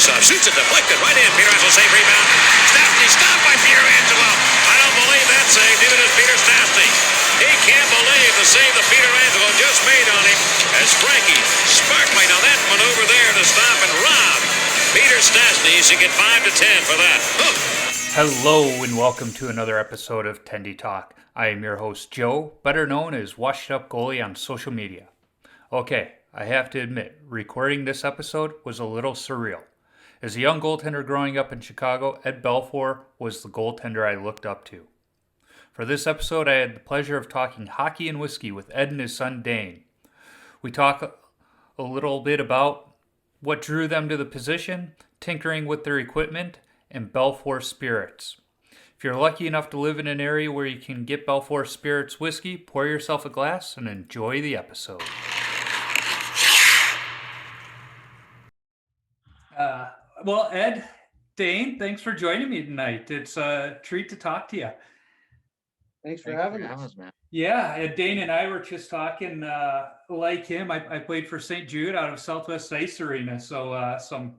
faceoff. Shoots it deflected right in. Pietrangelo save rebound. Stastny stopped by Pietrangelo. I don't believe that save. Neither does Peter Stastny. He can't believe the save that Pietrangelo just made on him as Frankie smartly. Now that maneuver there to stop and rob Peter Stastny. He should get 5 to 10 for that. Hello and welcome to another episode of Tendy Talk. I am your host Joe, better known as Washed Up Goalie on social media. Okay, I have to admit, recording this episode was a little surreal. As a young goaltender growing up in Chicago, Ed Belfour was the goaltender I looked up to. For this episode, I had the pleasure of talking hockey and whiskey with Ed and his son Dayn. We talk a little bit about what drew them to the position, tinkering with their equipment, and Belfour Spirits. If you're lucky enough to live in an area where you can get Belfour Spirits whiskey, pour yourself a glass and enjoy the episode. Well, Ed, Dayn, thanks for joining me tonight. It's a treat to talk to you. Thanks for having us, man. Yeah, Dayn and I were just talking. Like him, I played for St. Jude out of Southwest Ice Arena, so some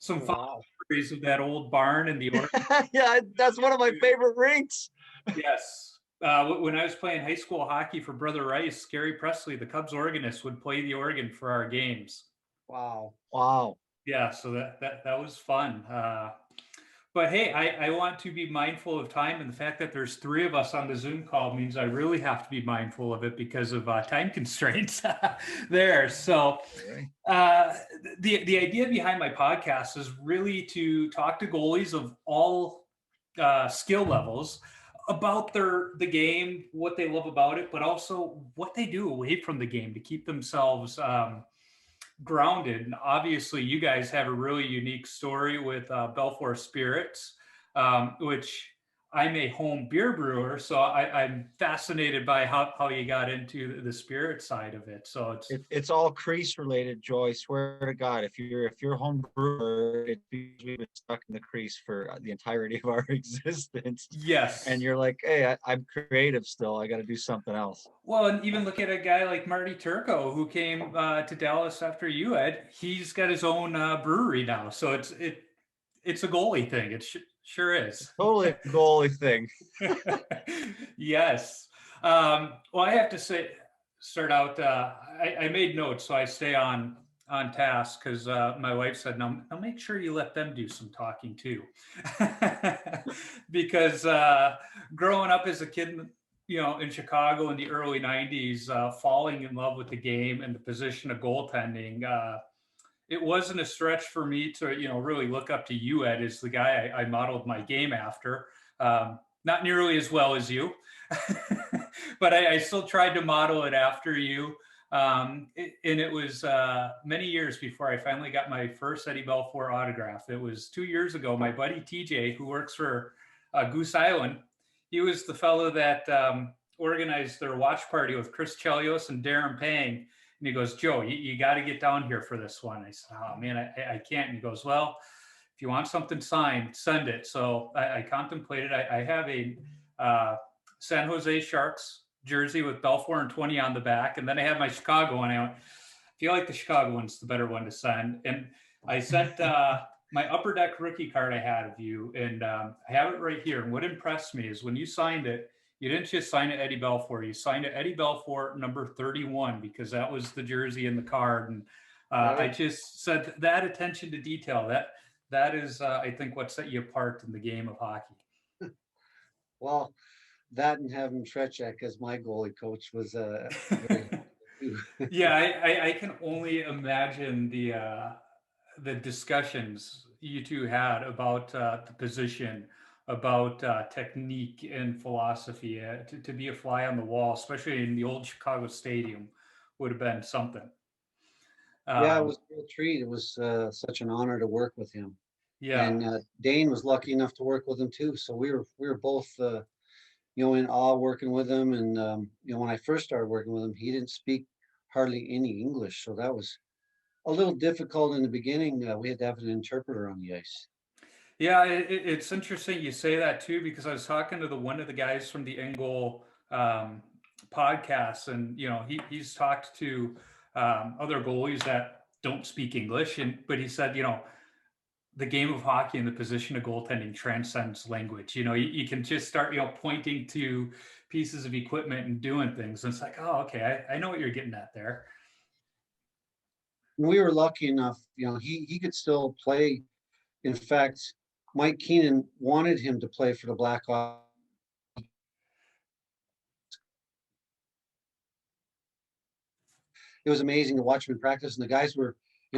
fun memories of that old barn and the organ. Yeah, that's one of my favorite rinks. Yes. When I was playing high school hockey for Brother Rice, Gary Presley, the Cubs organist, would play the organ for our games. Wow. Yeah, so that was fun. But hey, I want to be mindful of time, and the fact that there's 3 of us on the Zoom call means I really have to be mindful of it because of time constraints there. So the idea behind my podcast is really to talk to goalies of all skill levels about the game, what they love about it, but also what they do away from the game to keep themselves grounded. And obviously you guys have a really unique story with Belfour Spirits, which I'm a home beer brewer, so I'm fascinated by how you got into the spirit side of it. So it's all crease related, Joe. I swear to God, if you're a home brewer, it's because we've been stuck in the crease for the entirety of our existence. Yes. And you're like, hey, I'm creative still. I got to do something else. Well, and even look at a guy like Marty Turco, who came to Dallas after you, Ed. He's got his own brewery now, so it's a goalie thing. It sure is. Totally a goalie thing. Yes. Well, I have to start out. I made notes, so I stay on task because my wife said, "No, make sure you let them do some talking too," because growing up as a kid, in Chicago in the early '90s, falling in love with the game and the position of goaltending. It wasn't a stretch for me to, really look up to you, Ed, as the guy I modeled my game after. Not nearly as well as you, but I still tried to model it after you. And it was many years before I finally got my first Eddie Belfour autograph. It was 2 years ago. My buddy TJ, who works for Goose Island, he was the fellow that organized their watch party with Chris Chelios and Darren Pang. And he goes, Joe, you got to get down here for this one. I said, oh, man, I can't. And he goes, well, if you want something signed, send it. So I contemplated. I have a San Jose Sharks jersey with Belfour and 20 on the back. And then I have my Chicago one. I feel like the Chicago one's the better one to send. And I sent my Upper Deck rookie card I had of you. And I have it right here. And what impressed me is when you signed it, you didn't just sign it Eddie Belfour. You signed it Eddie Belfour number 31 because that was the jersey in the card. And I just said that attention to detail, that is, I think, what set you apart in the game of hockey. Well, that and having Trechek as my goalie coach was Yeah, I can only imagine the discussions you two had about the position, about technique and philosophy. To be a fly on the wall, especially in the old Chicago Stadium, would have been something. Yeah, it was a real treat. It was such an honor to work with him. Yeah, and Dayn was lucky enough to work with him too. So we were both in awe working with him. And when I first started working with him, he didn't speak hardly any English, so that was a little difficult in the beginning. We had to have an interpreter on the ice. Yeah, it's interesting you say that too, because I was talking to one of the guys from the Engel podcast, and he's talked to other goalies that don't speak English, but he said the game of hockey and the position of goaltending transcends language. You can just start, pointing to pieces of equipment and doing things. And it's like, oh, okay, I know what you're getting at there. We were lucky enough, he could still play. In fact, Mike Keenan wanted him to play for the Blackhawks. It was amazing to watch him in practice, and the guys were,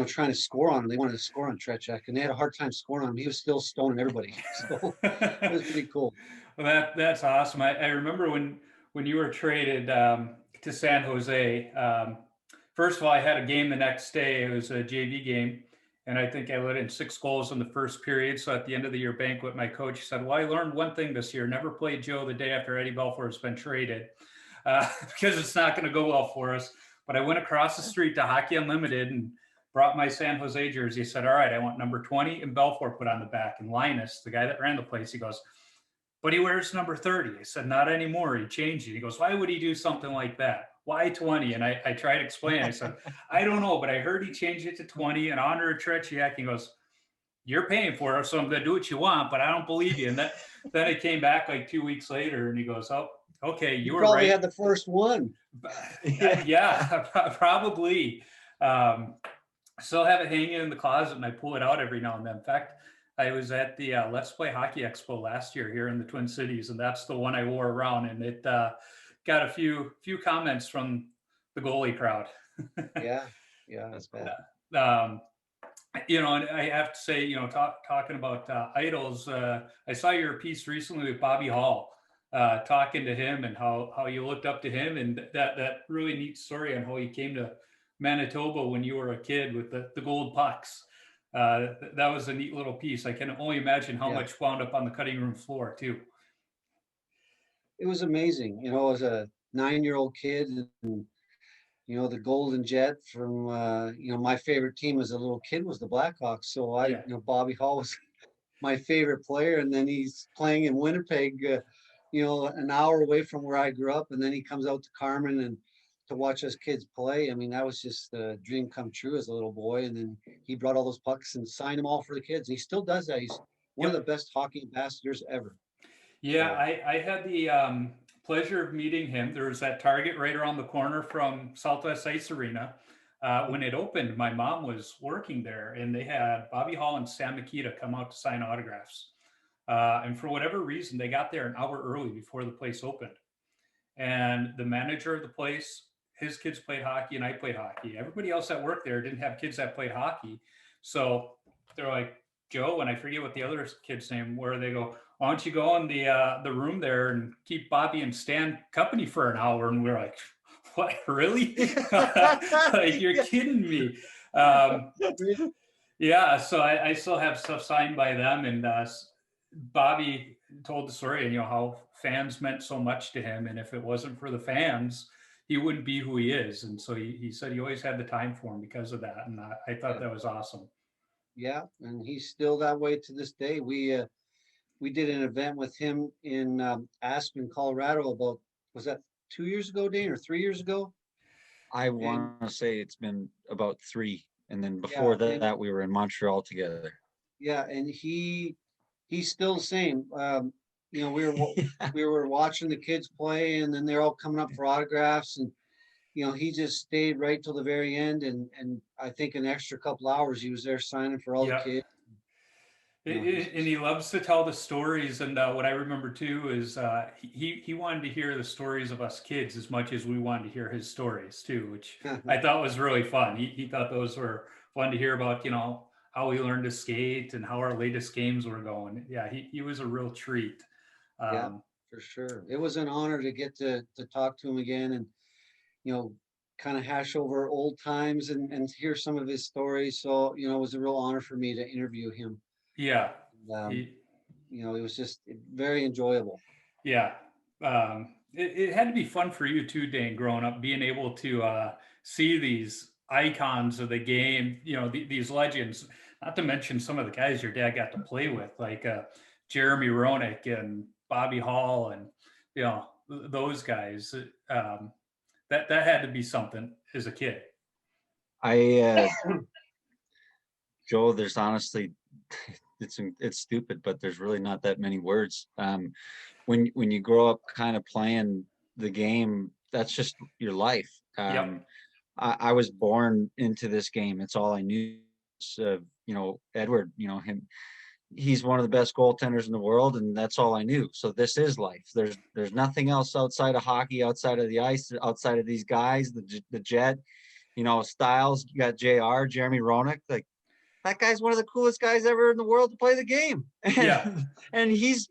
trying to score on him. They wanted to score on Trechak, and they had a hard time scoring on him. He was still stoning everybody, so it was pretty cool. Well, that's awesome. I remember when you were traded to San Jose. First of all, I had a game the next day. It was a JV game, and I think I let in 6 goals in the first period. So at the end of the year banquet, my coach said, "Well, I learned one thing this year: never play Joe the day after Eddie Belfour has been traded, because it's not going to go well for us." But I went across the street to Hockey Unlimited and brought my San Jose jersey. He said, "All right, I want number 20," and Belfour put on the back. And Linus, the guy that ran the place, he goes, "But he wears number 30. I said, "Not anymore. He changed it." He goes, "Why would he do something like that? Why 20? And I tried to explain. I said, "I don't know, but I heard he changed it to 20 in honor of Tretiak." He goes, "You're paying for it, so I'm going to do what you want, but I don't believe you." And then it came back like 2 weeks later, and he goes, "Oh, okay, you were probably right." had the first one. Yeah, probably. Still have it hanging in the closet, and I pull it out every now and then. In fact, I was at the Let's Play Hockey Expo last year here in the Twin Cities, and that's the one I wore around, and it got a few comments from the goalie crowd. Yeah, that's bad. And I have to say, talking about idols, I saw your piece recently with Bobby Hall, talking to him and how you looked up to him, and that really neat story on how you came to Manitoba when you were a kid with the gold pucks. That was a neat little piece. I can only imagine how much wound up on the cutting room floor too. It was amazing, as a 9-year-old kid, and the Golden Jet from my favorite team as a little kid was the Blackhawks. So Bobby Hall was my favorite player, and then he's playing in Winnipeg, an hour away from where I grew up, and then he comes out to Carmen and to watch us kids play. I mean, that was just a dream come true as a little boy. And then he brought all those pucks and signed them all for the kids. He still does that. He's one of the best hockey ambassadors ever. Yeah, I had the pleasure of meeting him. There was that Target right around the corner from Southwest Ice Arena. When it opened, my mom was working there, and they had Bobby Hall and Sam Mikita come out to sign autographs. And for whatever reason, they got there an hour early before the place opened. And the manager of the place, his kids played hockey, and I played hockey. Everybody else that worked there didn't have kids that played hockey. So they're like, "Joe," and I forget what the other kid's name were. They go, "Why don't you go in the room there and keep Bobby and Stan company for an hour?" And we're like, "What, really?" Like, you're kidding me. Yeah, so I still have stuff signed by them, and Bobby told the story, and how fans meant so much to him, and if it wasn't for the fans, he wouldn't be who he is. And so he said he always had the time for him because of that, and I thought that was awesome. Yeah, and he's still that way to this day. We did an event with him in Aspen, Colorado, about, was that 2 years ago, Dayn, or 3 years ago? I want to say it's been about 3. And then before that, we were in Montreal together. Yeah, and he's still the same. We were watching the kids play, and then they're all coming up for autographs, and he just stayed right till the very end, and I think an extra couple hours he was there signing for all the kids. And he loves to tell the stories. And what I remember too is he wanted to hear the stories of us kids as much as we wanted to hear his stories too, which I thought was really fun. He thought those were fun to hear about, how we learned to skate and how our latest games were going. Yeah, he was a real treat. Yeah, for sure. It was an honor to get to talk to him again, and kind of hash over old times and hear some of his stories. So it was a real honor for me to interview him. Yeah. It was just very enjoyable. Yeah. It had to be fun for you too, Dayn, growing up, being able to see these icons of the game, these legends, not to mention some of the guys your dad got to play with, like Jeremy Roenick and Bobby Hall and, those guys. That had to be something as a kid. Joe, there's honestly, it's stupid, but there's really not that many words. When you grow up kind of playing the game, that's just your life. Yep. I was born into this game. It's all I knew. Edward, he's one of the best goaltenders in the world, and that's all I knew. So this is life. There's nothing else outside of hockey, outside of the ice, outside of these guys, the Jet, Styles. You got Jeremy Roenick. Like, that guy's one of the coolest guys ever in the world to play the game. Yeah. And he's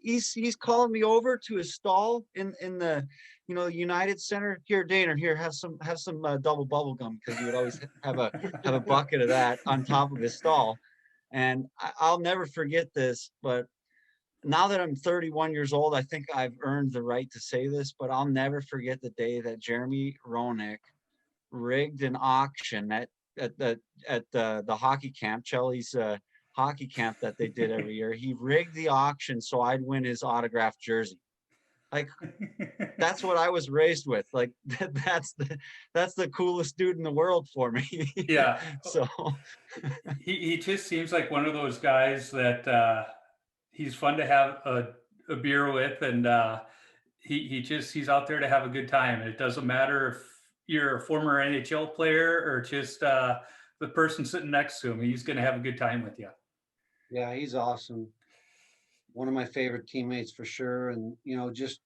calling me over to his stall in the United Center. Here, Dayn, here, have some double bubble gum, because he would always have a bucket of that on top of his stall. And I'll never forget this, but now that I'm 31 years old, I think I've earned the right to say this, but I'll never forget the day that Jeremy Roenick rigged an auction at the hockey camp, Chelly's hockey camp that they did every year. He rigged the auction so I'd win his autographed jersey. Like, that's what I was raised with. Like, that's the coolest dude in the world for me. Yeah. So He just seems like one of those guys that he's fun to have a beer with, and he's out there to have a good time. It doesn't matter if you're a former NHL player or just the person sitting next to him. He's going to have a good time with you. Yeah, he's awesome. One of my favorite teammates for sure. And, just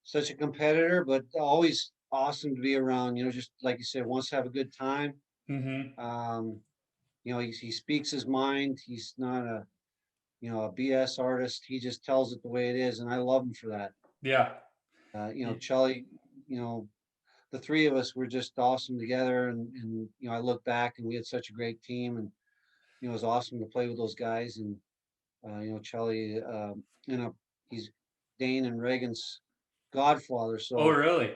such a competitor, but always awesome to be around, just like you said, wants to have a good time. Mm-hmm. He speaks his mind. He's not a BS artist. He just tells it the way it is. And I love him for that. Yeah. Chelly, the three of us were just awesome together. And I look back and we had such a great team, and, it was awesome to play with those guys. And, Chelly, he's Dayn and Reagan's godfather. Oh, So really?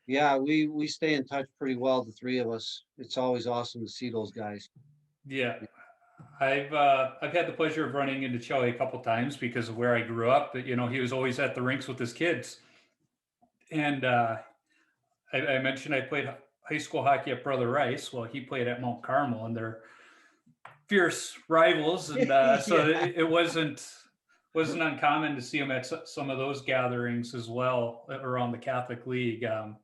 yeah, we stay in touch pretty well, the three of us. It's always awesome to see those guys. Yeah. I've had the pleasure of running into Chelly a couple times because of where I grew up. But, he was always at the rinks with his kids. And I mentioned I played high school hockey at Brother Rice. Well, he played at Mount Carmel, and they're fierce rivals, and so Yeah. it wasn't uncommon to see him at some of those gatherings as well around the Catholic League. In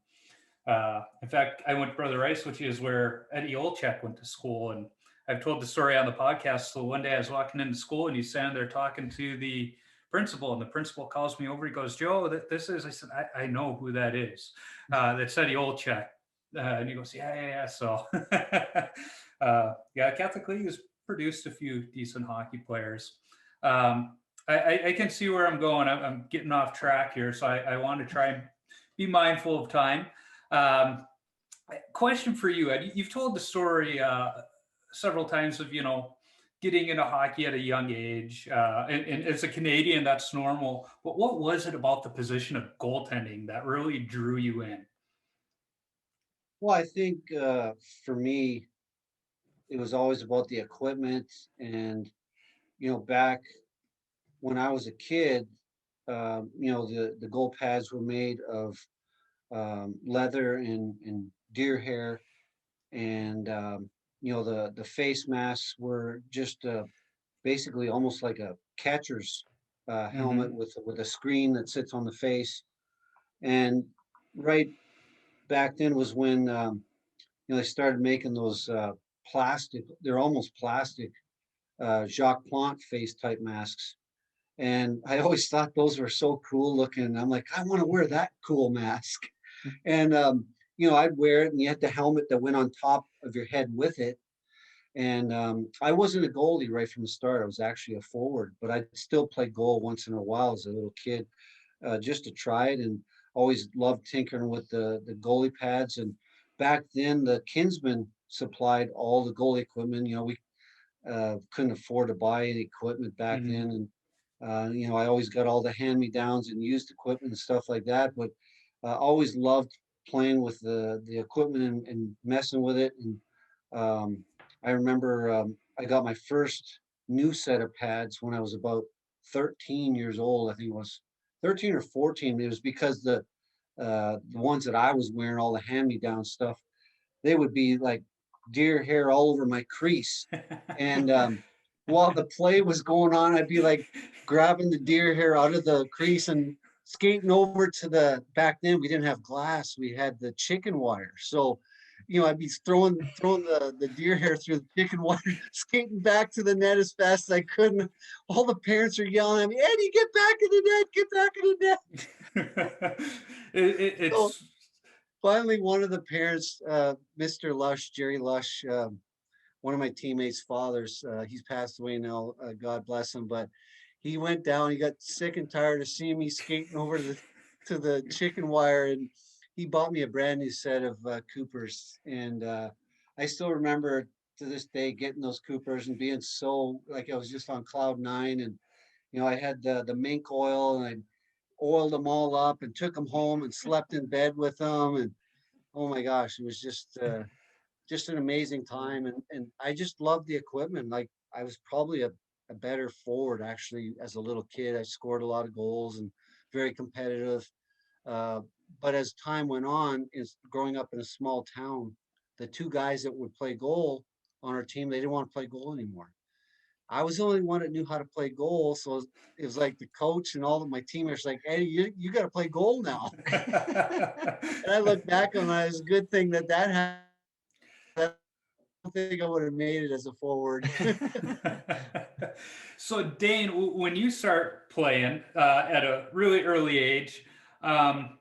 fact, I went to Brother Rice, which is where Eddie Olczyk went to school, and I've told the story on the podcast. So one day I was walking into school, and he's standing there talking to the principal, and the principal calls me over. He goes, "Joe, this is," I said, I know who that is. That's Eddie Olczyk. And he goes, yeah. So, Catholic League has produced a few decent hockey players. I can see where I'm going. I'm getting off track here, so I want to try and be mindful of time. Question for you, Ed. You've told the story several times of getting into hockey at a young age, and as a Canadian, that's normal. But what was it about the position of goaltending that really drew you in? Well, I think for me, it was always about the equipment. And, back when I was a kid, the goal pads were made of leather and deer hair. And, the face masks were just basically almost like a catcher's helmet Mm-hmm. with a screen that sits on the face. And right back then was when they started making those plastic. They're almost plastic Jacques Plante face type masks. And I always thought those were so cool looking. I'm like, I want to wear that cool mask. And I'd wear it, and you had the helmet that went on top of your head with it. And I wasn't a goalie right from the start. I was actually a forward, but I still played goal once in a while as a little kid, just to try it. And always loved tinkering with the goalie pads. And back then, the Kinsman supplied all the goalie equipment. We couldn't afford to buy any equipment back Mm-hmm. then. And, I always got all the hand-me-downs and used equipment and stuff like that. But always loved playing with the equipment and messing with it. And I remember I got my first new set of pads when I was about 13 years old. I think it was 13 or 14. It was because the ones that I was wearing, all the hand-me-down stuff, they would be like deer hair all over my crease. And while the play was going on, I'd be like grabbing the deer hair out of the crease and skating over to the, back then we didn't have glass, we had the chicken wire. So, I'd be throwing the deer hair through the chicken wire, skating back to the net as fast as I could. And all the parents are yelling at me, Eddie, get back in the net, get back in the net. So It's finally, one of the parents, Mr. Lush, Jerry Lush, one of my teammates' fathers, he's passed away now, God bless him, but he went down, he got sick and tired of seeing me skating over to the chicken wire, and he bought me a brand new set of Coopers. And I still remember to this day getting those Coopers and being so like I was just on cloud nine. And I had the mink oil, and I oiled them all up and took them home and slept in bed with them. And oh my gosh, it was just an amazing time. And I just loved the equipment. Like I was probably a better forward actually as a little kid. I scored a lot of goals and very competitive. Uh, but as time went on, is growing up in a small town, the two guys that would play goal on our team, they didn't want to play goal anymore. I was the only one that knew how to play goal. So it was like the coach and all of my teammates like, hey, you got to play goal now. And I look back on that as a good thing that happened. I don't think I would have made it as a forward. So Dayn, when you start playing at a really early age, I'm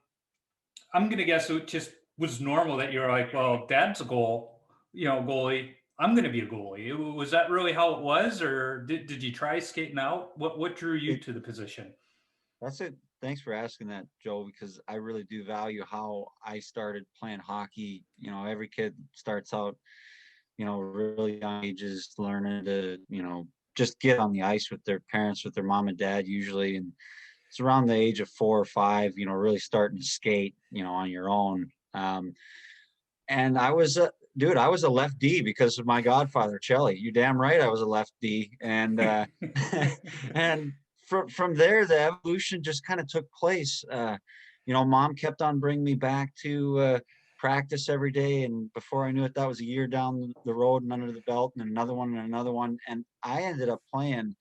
gonna guess it just was normal that you're like, well, dad's a goalie. I'm gonna be a goalie. Was that really how it was, or did you try skating out? What drew you It, to the position? that's it. Thanks for asking that, Joe, because I really do value how I started playing hockey. Every kid starts out, really young ages, learning to, just get on the ice with their parents, with their mom and dad usually. And it's around the age of 4 or 5, really starting to skate, on your own. And I was dude, I was a left D because of my godfather, Chelly. You damn right I was a left D. And and from there, the evolution just kind of took place. Mom kept on bringing me back to practice every day. And before I knew it, that was a year down the road and under the belt, and another one and another one. And I ended up playing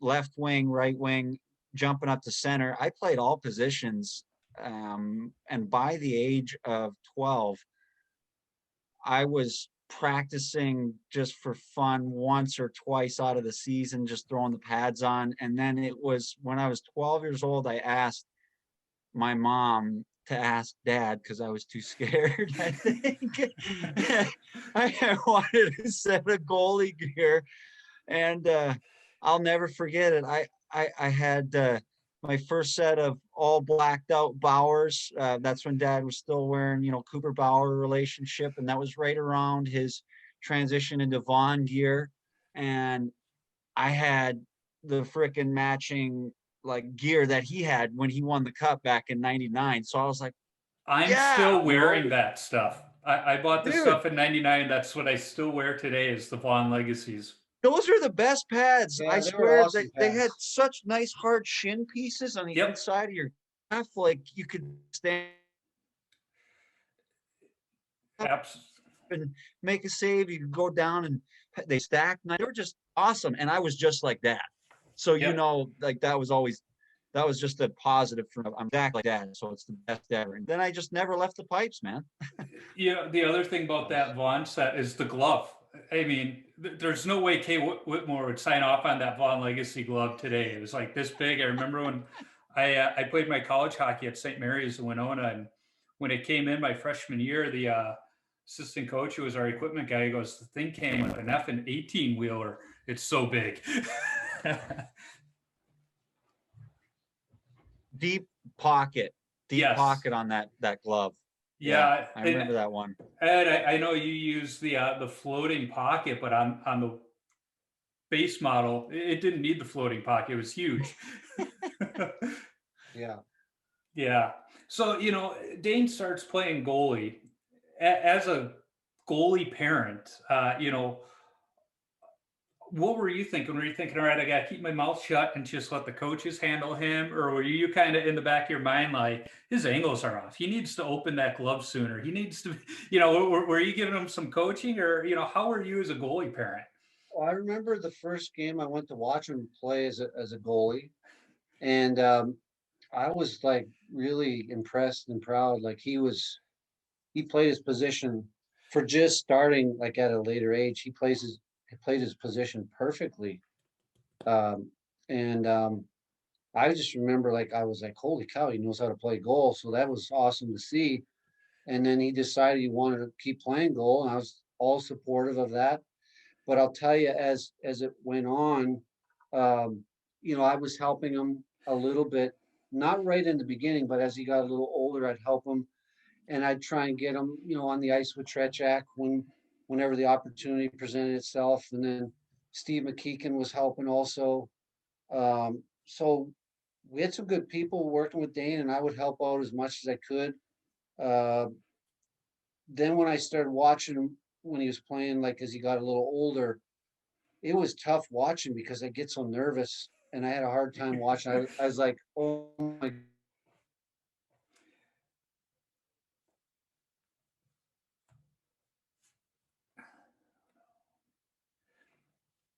left wing, right wing, jumping up to center. I played all positions. And by the age of 12, I was practicing just for fun once or twice out of the season, just throwing the pads on. And then it was when I was 12 years old, I asked my mom to ask dad because I was too scared, I think. I wanted a set of goalie gear. And I'll never forget it. I had my first set of all blacked out Bauers. That's when dad was still wearing, Cooper Bauer relationship. And that was right around his transition into Vaughn gear. And I had the frickin' matching like gear that he had when he won the cup back in '99. So I was like, I'm yeah, still wearing that stuff. I bought the dude, stuff in '99. That's what I still wear today is the Vaughn Legacies. those are the best pads. I Yeah, they were swear awesome they had pads. such nice hard shin pieces on the Yep. inside of your calf, like you could stand Abs- and make a save. You could go down and they stacked. And they were just awesome. And I was just like that. So, Yep. like that was just a positive for me. I'm exactly like that. So it's the best ever. And then I just never left the pipes, man. The other thing about that Vaughn set is the glove. I mean, there's no way Kay Whitmore would sign off on that Vaughn Legacy glove today. It was like this big. I remember when I played my college hockey at St. Mary's in Winona, and when it came in my freshman year, the assistant coach, who was our equipment guy, goes, "The thing came with an F and 18 wheeler. It's so big." Deep pocket, Yes. pocket on that glove. Yeah, I remember that one. Ed, I know you use the floating pocket, but on the base model, it didn't need the floating pocket. It was huge. Yeah. Yeah. So, Dayn starts playing goalie. As a goalie parent, what were you thinking? Were you thinking, all right, I got to keep my mouth shut and just let the coaches handle him? Or were you kind of in the back of your mind, like, his angles are off. He needs to open that glove sooner. He needs to, were you giving him some coaching or, how were you as a goalie parent? Well, I remember the first game I went to watch him play as a goalie, and I was like really impressed and proud. Like he played his position for just starting like at a later age. He played his position perfectly. Um, and I just remember like I was like, holy cow, he knows how to play goal. So that was awesome to see. And then he decided he wanted to keep playing goal, and I was all supportive of that. But I'll tell you, as it went on, um, I was helping him a little bit, not right in the beginning, but as he got a little older, I'd help him, and I'd try and get him, on the ice with Trechak whenever the opportunity presented itself. And then Steve McKeegan was helping also. So we had some good people working with Dayn, and I would help out as much as I could. Uh, then when I started watching him when he was playing, like as he got a little older, it was tough watching because I get so nervous and I had a hard time watching. I was like, oh my,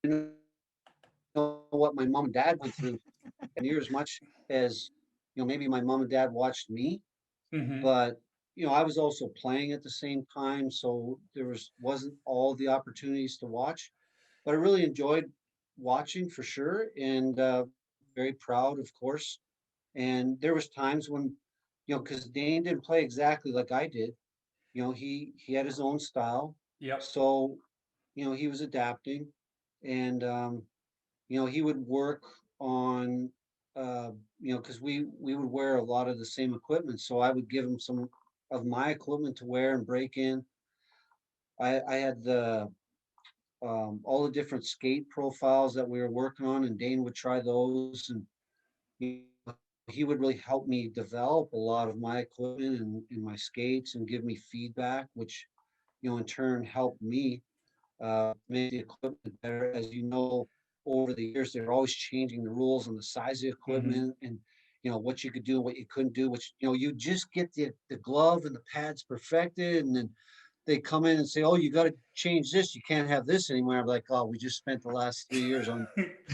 you know what my mom and dad went through near as much as, maybe my mom and dad watched me, Mm-hmm. but I was also playing at the same time. So wasn't all the opportunities to watch, but I really enjoyed watching for sure. And very proud, of course. And there was times when, because Dane didn't play exactly like I did. He had his own style. Yep. So, he was adapting, and he would work on because we would wear a lot of the same equipment. So I would give him some of my equipment to wear and break in. I had the all the different skate profiles that we were working on, and Dane would try those, and he would really help me develop a lot of my equipment and my skates and give me feedback, which in turn helped me make the equipment better. As you know, over the years, they're always changing the rules on the size of Mm-hmm. equipment and what you could do and what you couldn't do. Which you just get the glove and the pads perfected, and then they come in and say, "Oh, you got to change this. You can't have this anymore." I'm like, "Oh, we just spent the last 3 years on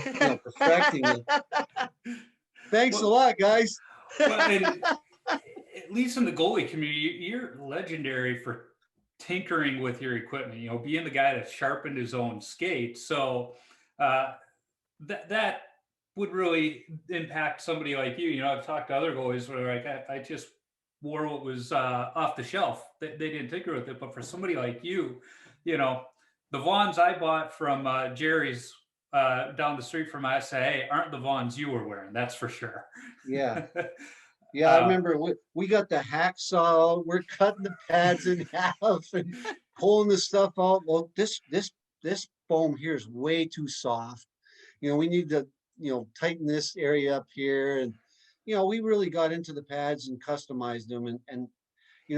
perfecting it. Thanks a well, lot, guys." well, and at least in the goalie community, you're legendary for tinkering with your equipment. Being the guy that sharpened his own skates. So uh, that would really impact somebody like you. I've talked to other goalies where like I just wore what was off the shelf. They didn't tinker with it. But for somebody like you know, the Vaughns I bought from Jerry's down the street from SA aren't the Vaughns you were wearing. That's for sure. Yeah. Yeah, I uh, remember we got the hacksaw. We're cutting the pads in half and pulling the stuff out. Well, this foam here is way too soft. We need to tighten this area up here, and we really got into the pads and customized them. And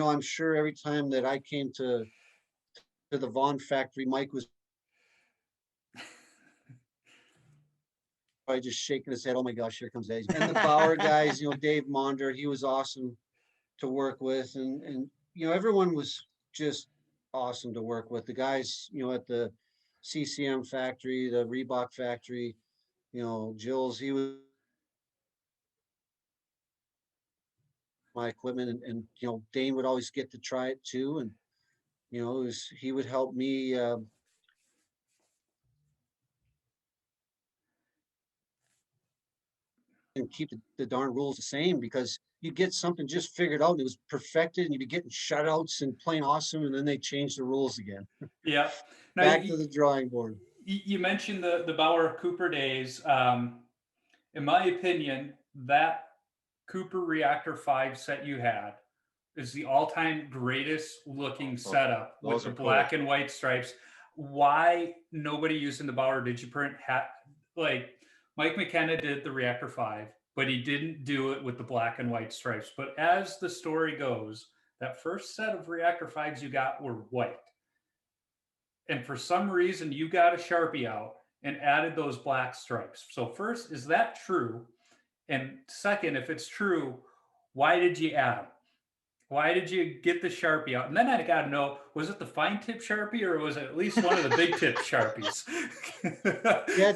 I'm sure every time that I came to the Vaughn factory, Mike was probably just shaking his head. Oh my gosh, here comes Eddie. And the Bauer guys, Dave Monder, he was awesome to work with, and everyone was just awesome to work with. The guys at the CCM factory, the Reebok factory, Jill's, he was my equipment, and Dayn would always get to try it too, and he would help me and keep the darn rules the same, because you get something just figured out and it was perfected, and you'd be getting shutouts and playing awesome, and then they change the rules again. yeah. Now Back to the drawing board. you mentioned the Bauer Cooper days. In my opinion, that Cooper Reactor 5 set you had is the all-time greatest looking setup with those the are black cool. and white stripes. Why nobody using the Bauer Digiprint like Mike McKenna did the Reactor 5, but he didn't do it with the black and white stripes. But as the story goes, that first set of Reactor 5s you got were white. And for some reason, you got a Sharpie out and added those black stripes. So first, is that true? And second, if it's true, why did you add them? Why did you get the Sharpie out? And then I got to know, was it the fine tip Sharpie or was it at least one of the big tip Sharpies? Yeah,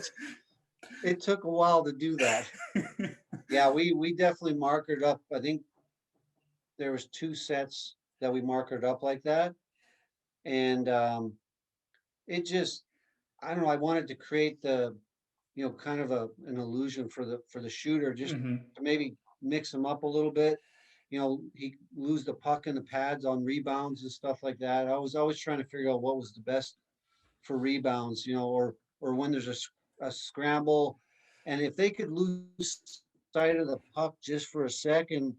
it took a while to do that. Yeah, we definitely markered up. I think there was 2 sets that we marketed up like that. And it just, I don't know, I wanted to create the, kind of an illusion for the shooter, just Mhm. to maybe mix him up a little bit. He lose the puck in the pads on rebounds and stuff like that. I was always trying to figure out what was the best for rebounds, or when there's a scramble. And if they could lose sight of the puck just for a second,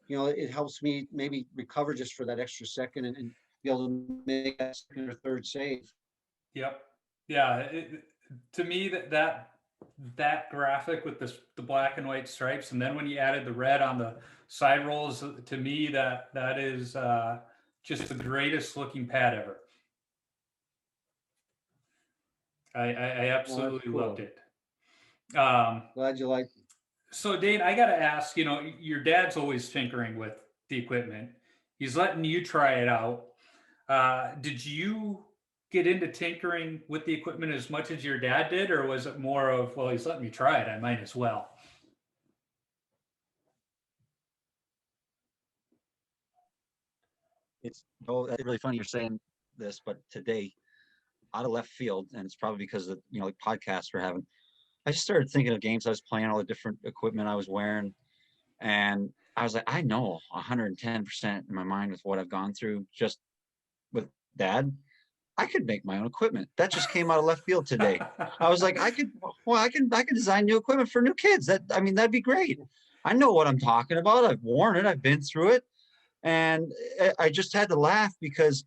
it helps me maybe recover just for that extra second and be able to make that second or third save. Yep. Yeah. To me, that graphic with the black and white stripes, and then when you added the red on the side rolls, to me that is just the greatest looking pad ever. I Well, that's absolutely loved cool. it. Um, Glad you like. so Dane, I got to ask, your dad's always tinkering with the equipment. He's letting you try it out. Did you get into tinkering with the equipment as much as your dad did, or was it more of, well, he's letting me try it, I might as well? It's really funny you're saying this, but today, out of left field, and it's probably because of like podcasts we're having. I just started thinking of games I was playing, all the different equipment I was wearing, and I was like, I know 110% in my mind with what I've gone through just with dad. I could make my own equipment. That just came out of left field today. I was like, I could design new equipment for new kids. That'd be great. I know what I'm talking about. I've worn it. I've been through it. And I just had to laugh because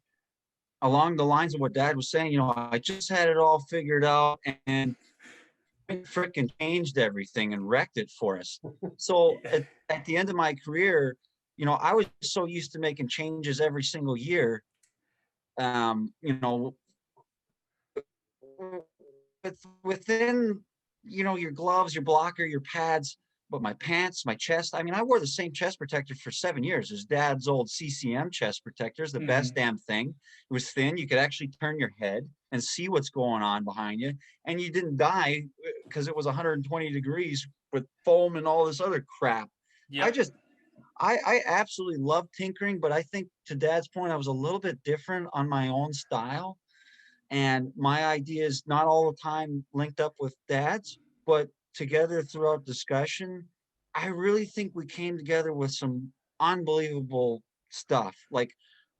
along the lines of what dad was saying, I just had it all figured out and freaking changed everything and wrecked it for us. So at the end of my career, I was so used to making changes every single year. Within, your gloves, your blocker, your pads, but my pants, my chest. I mean, I wore the same chest protector for 7 years. His dad's old CCM chest protectors, the best damn thing. It was thin. You could actually turn your head and see what's going on behind you. And you didn't die because it was 120 degrees with foam and all this other crap. Yep. I absolutely love tinkering, but I think to dad's point, I was a little bit different on my own style. And my ideas not all the time linked up with dad's, but together throughout discussion, I really think we came together with some unbelievable stuff. Like,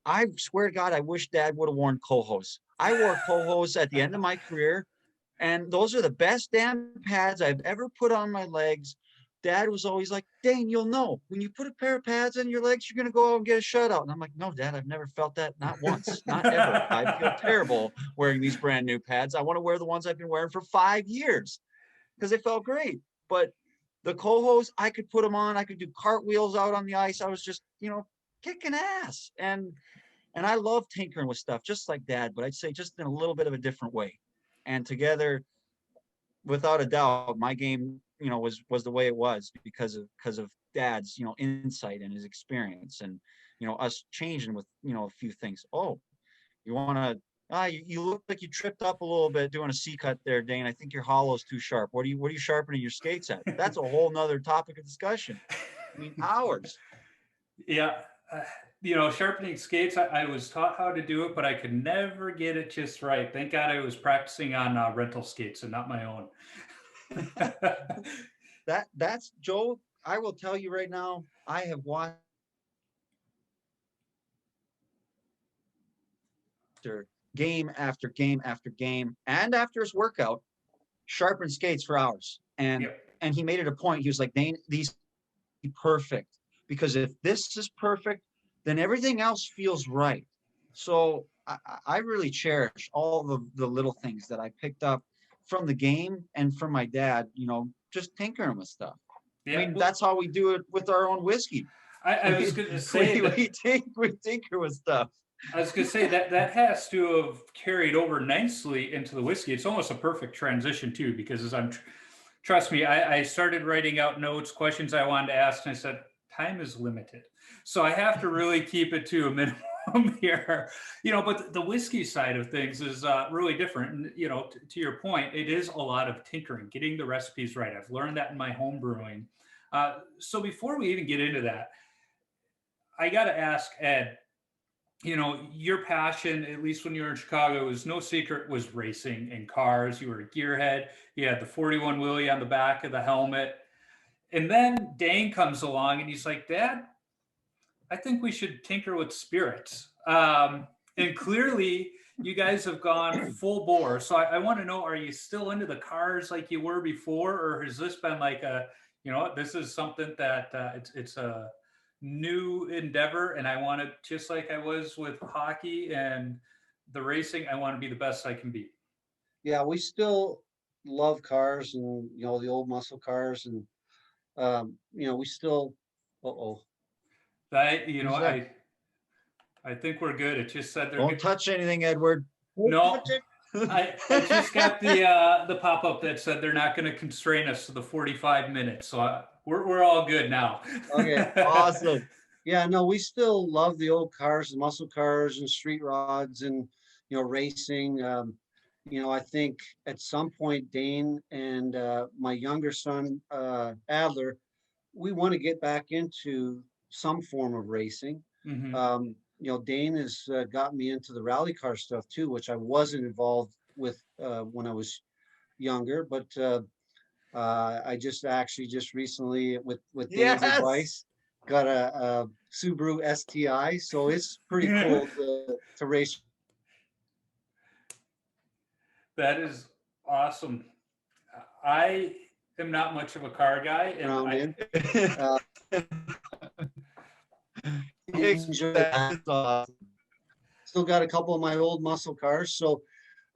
I swear to God, I wish dad would have worn cohos. I wore cohos at the end of my career, and those are the best damn pads I've ever put on my legs. Dad was always like, Dayn, you'll know when you put a pair of pads on your legs, you're going to go out and get a shutout. And I'm like, no, Dad, I've never felt that. Not once, not ever. I feel terrible wearing these brand new pads. I want to wear the ones I've been wearing for 5 years because they felt great. But the cohos, I could put them on. I could do cartwheels out on the ice. I was just, kicking ass. And I love tinkering with stuff just like Dad, but I'd say just in a little bit of a different way. And together, without a doubt, my game, was the way it was because of dad's, insight and his experience, and us changing with a few things. Oh, you want to? You look like you tripped up a little bit doing a C cut there, Dayn. I think your hollow's too sharp. What are you sharpening your skates at? That's a whole nother topic of discussion. I mean, hours. Yeah. Sharpening skates, I was taught how to do it, but I could never get it just right. Thank God I was practicing on rental skates and not my own. That's Joe. I will tell you right now, I have watched game after game after game, and after his workout, sharpen skates for hours. And Yep. and he made it a point. He was like, Dayn, these be perfect, because if this is perfect, then everything else feels right. So I really cherish all the little things that I picked up from the game and from my dad, just tinkering with stuff. I Yeah. mean, that's how we do it with our own whiskey. I was going to say we tinker with stuff. I was gonna say that has to have carried over nicely into the whiskey. It's almost a perfect transition too, because as trust me, I started writing out notes, questions I wanted to ask, and I said time is limited, so I have to really keep it to a minimum here. But the whiskey side of things is really different. And to your point, it is a lot of tinkering, getting the recipes right. I've learned that in my home brewing. So before we even get into that, I got to ask Ed, your passion, at least when you were in Chicago, was no secret, was racing and cars. You were a gearhead. You had the 41 wheelie on the back of the helmet. And then Dayn comes along and he's like, Dad, I think we should tinker with spirits. And clearly, you guys have gone full bore. So I want to know, are you still into the cars like you were before? Or has this been like this is something that it's a new endeavor, and I want to, just like I was with hockey and the racing, I want to be the best I can be. Yeah, we still love cars and, the old muscle cars and, we still, uh-oh. I think we're good. It just said they're Don't good. touch anything, Edward. No, I just got the pop-up that said they're not going to constrain us to the 45 minutes. So we're all good now. Okay. Awesome. Yeah, no, we still love the old cars, the muscle cars and street rods and, racing. I think at some point, Dayn and my younger son, Adler, we want to get back into some form of racing. Mhm. Dayn has got me into the rally car stuff too, which I wasn't involved with when I was younger, but I just recently with Dayn's Yes. advice got a Subaru STI, so it's pretty cool to race. That is awesome. I am not much of a car guy, and Around in. Enjoy that. Awesome. Still got a couple of my old muscle cars, so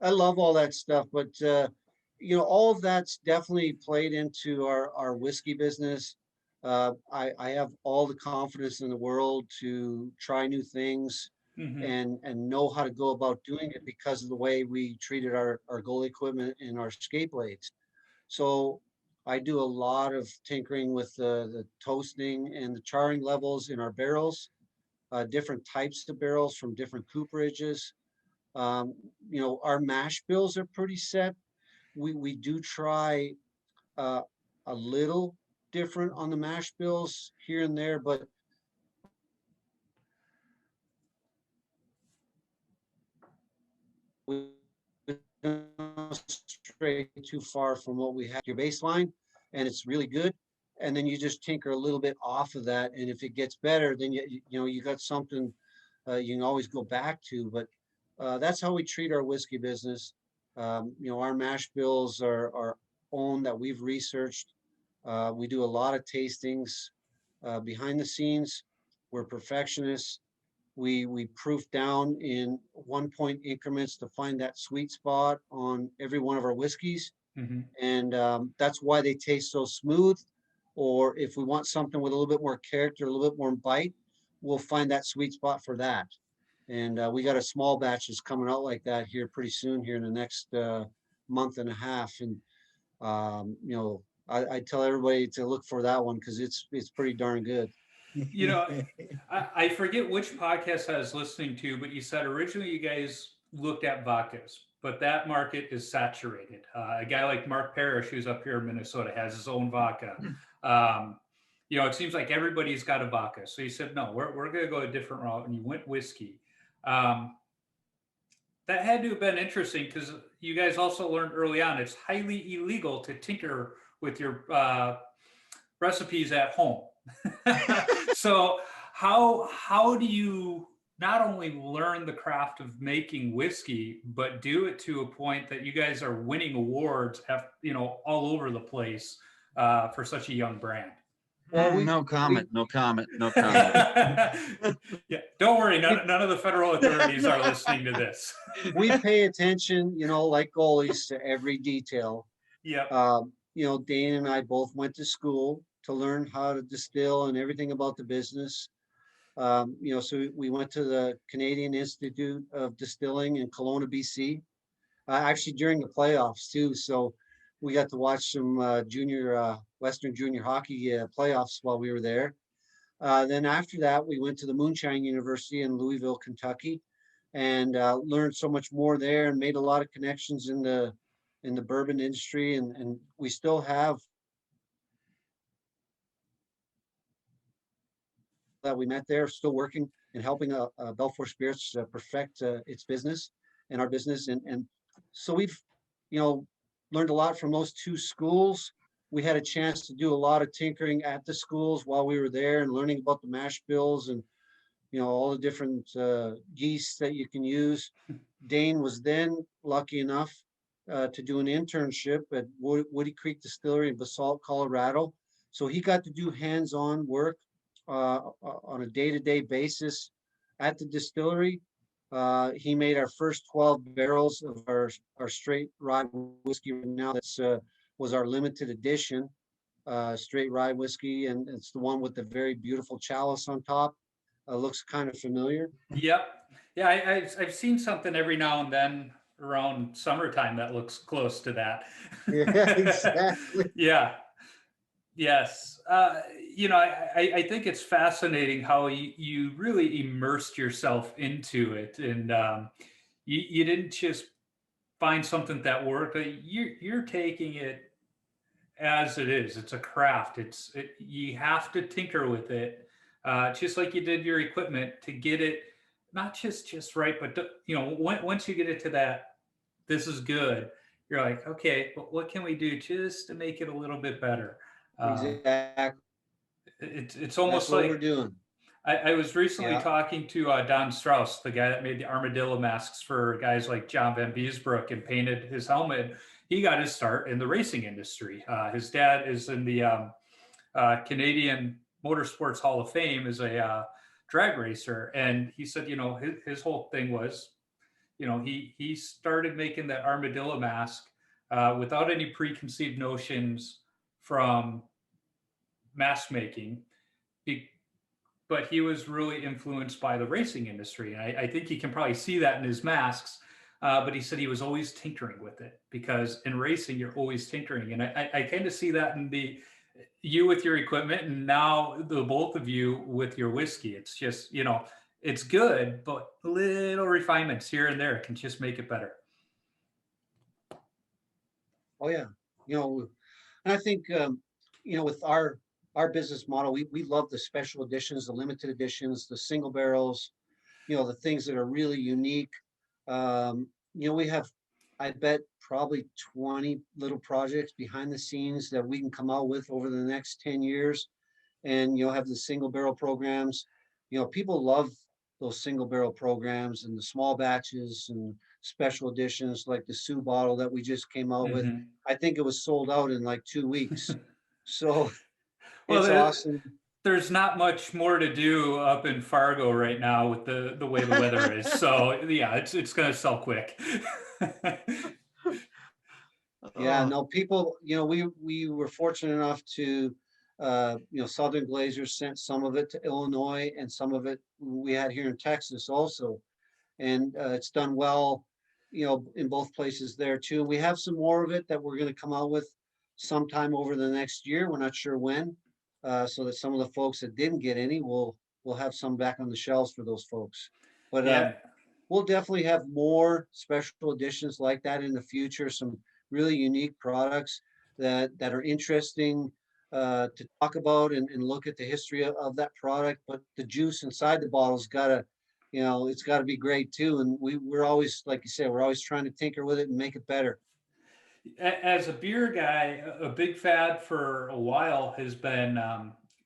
I love all that stuff. But all of that's definitely played into our whiskey business. I have all the confidence in the world to try new things and know how to go about doing it because of the way we treated our goalie equipment and our skate blades. So I do a lot of tinkering with the toasting and the charring levels in our barrels, different types of barrels from different cooperages. Our mash bills are pretty set. We do try a little different on the mash bills here and there, but we don't stray too far from what we have your baseline, and it's really good. And then you just tinker a little bit off of that, and if it gets better, then you got something you can always go back to. But that's how we treat our whiskey business. Our mash bills are our own that we've researched. We do a lot of tastings behind the scenes. We're perfectionists. We proof down in 1 point increments to find that sweet spot on every one of our whiskeys. And that's why they taste so smooth. Or if we want something with a little bit more character, a little bit more bite, we'll find that sweet spot for that. And we got a small batches coming out like that here pretty soon, here in the next month and a half. And I tell everybody to look for that one because it's pretty darn good. I forget which podcast I was listening to, but you said originally you guys looked at vodkas, but that market is saturated. A guy like Mark Parrish, who's up here in Minnesota, has his own vodka. It seems like everybody's got a vodka. So you said, no, we're going to go a different route, and you went whiskey. That had to have been interesting because you guys also learned early on it's highly illegal to tinker with your recipes at home. So how do you not only learn the craft of making whiskey, but do it to a point that you guys are winning awards, all over the place for such a young brand? Well, no comment. Yeah, don't worry. None of the federal authorities are listening to this. We pay attention, like goalies, to every detail. Yeah. Dayn and I both went to school to learn how to distill and everything about the business. So we went to the Canadian Institute of Distilling in Kelowna, BC, actually during the playoffs too. So we got to watch some Western junior hockey playoffs while we were there. Then after that, we went to the Moonshine University in Louisville, Kentucky, and learned so much more there, and made a lot of connections in the bourbon industry, and we still have that we met there, still working and helping Belfour Spirits perfect its business and our business, and so we've you know learned a lot from those two schools. We had a chance to do a lot of tinkering at the schools while we were there, and learning about the mash bills and all the different yeasts that you can use. Dayn was then lucky enough to do an internship at Woody Creek Distillery in Basalt, Colorado. So he got to do hands-on work on a day-to-day basis at the distillery. He made our first 12 barrels of our straight rye whiskey right now. That's was our limited edition straight rye whiskey, and it's the one with the very beautiful chalice on top. Looks kind of familiar. Yep. Yeah, I've seen something every now and then around summertime that looks close to that. Yeah, exactly. Yeah. Yes. I think it's fascinating how you really immersed yourself into it, and you didn't just find something that worked. You're taking it as it is. It's a craft. You have to tinker with it, just like you did your equipment to get it not just right, but once you get it to that, this is good. You're like, okay, but what can we do just to make it a little bit better? Um, Exactly. it's That's almost what we're like doing. I was recently Yeah. talking to Don Strauss, the guy that made the armadillo masks for guys like John Van Beesbrook and painted his helmet. He got his start in the racing industry. His dad is in the Canadian Motorsports Hall of Fame as a drag racer, and he said, his whole thing was, he started making that armadillo mask without any preconceived notions from mask making, but he was really influenced by the racing industry. And I think you can probably see that in his masks. But he said he was always tinkering with it, because in racing, you're always tinkering. And I kind of see that in you with your equipment, and now the both of you with your whiskey. It's just, it's good, but little refinements here and there can just make it better. Oh yeah. And I think with our business model, we love the special editions, the limited editions, the single barrels, the things that are really unique. We have, I bet, probably 20 little projects behind the scenes that we can come out with over the next 10 years, and have the single barrel programs. People love those single barrel programs and the small batches and special editions like the Sioux bottle that we just came out with. Mhm. I think it was sold out in like 2 weeks. So Well, it's awesome. there's not much more to do up in Fargo right now with the way the weather is. So yeah, it's going to sell quick. Yeah, Oh, no, people, we were fortunate enough to, Southern Glazers sent some of it to Illinois, and some of it we had here in Texas also. And it's done well, in both places there too. We have some more of it that we're going to come out with sometime over the next year. We're not sure when, so that some of the folks that didn't get any will have some back on the shelves for those folks. But Yeah. we'll definitely have more special editions like that in the future. Some really unique products that are interesting to talk about, and look at the history of that product. But the juice inside the bottle's gotta, it's gotta be great too. And we're always, like you said, we're always trying to tinker with it and make it better. As a beer guy, a big fad for a while has been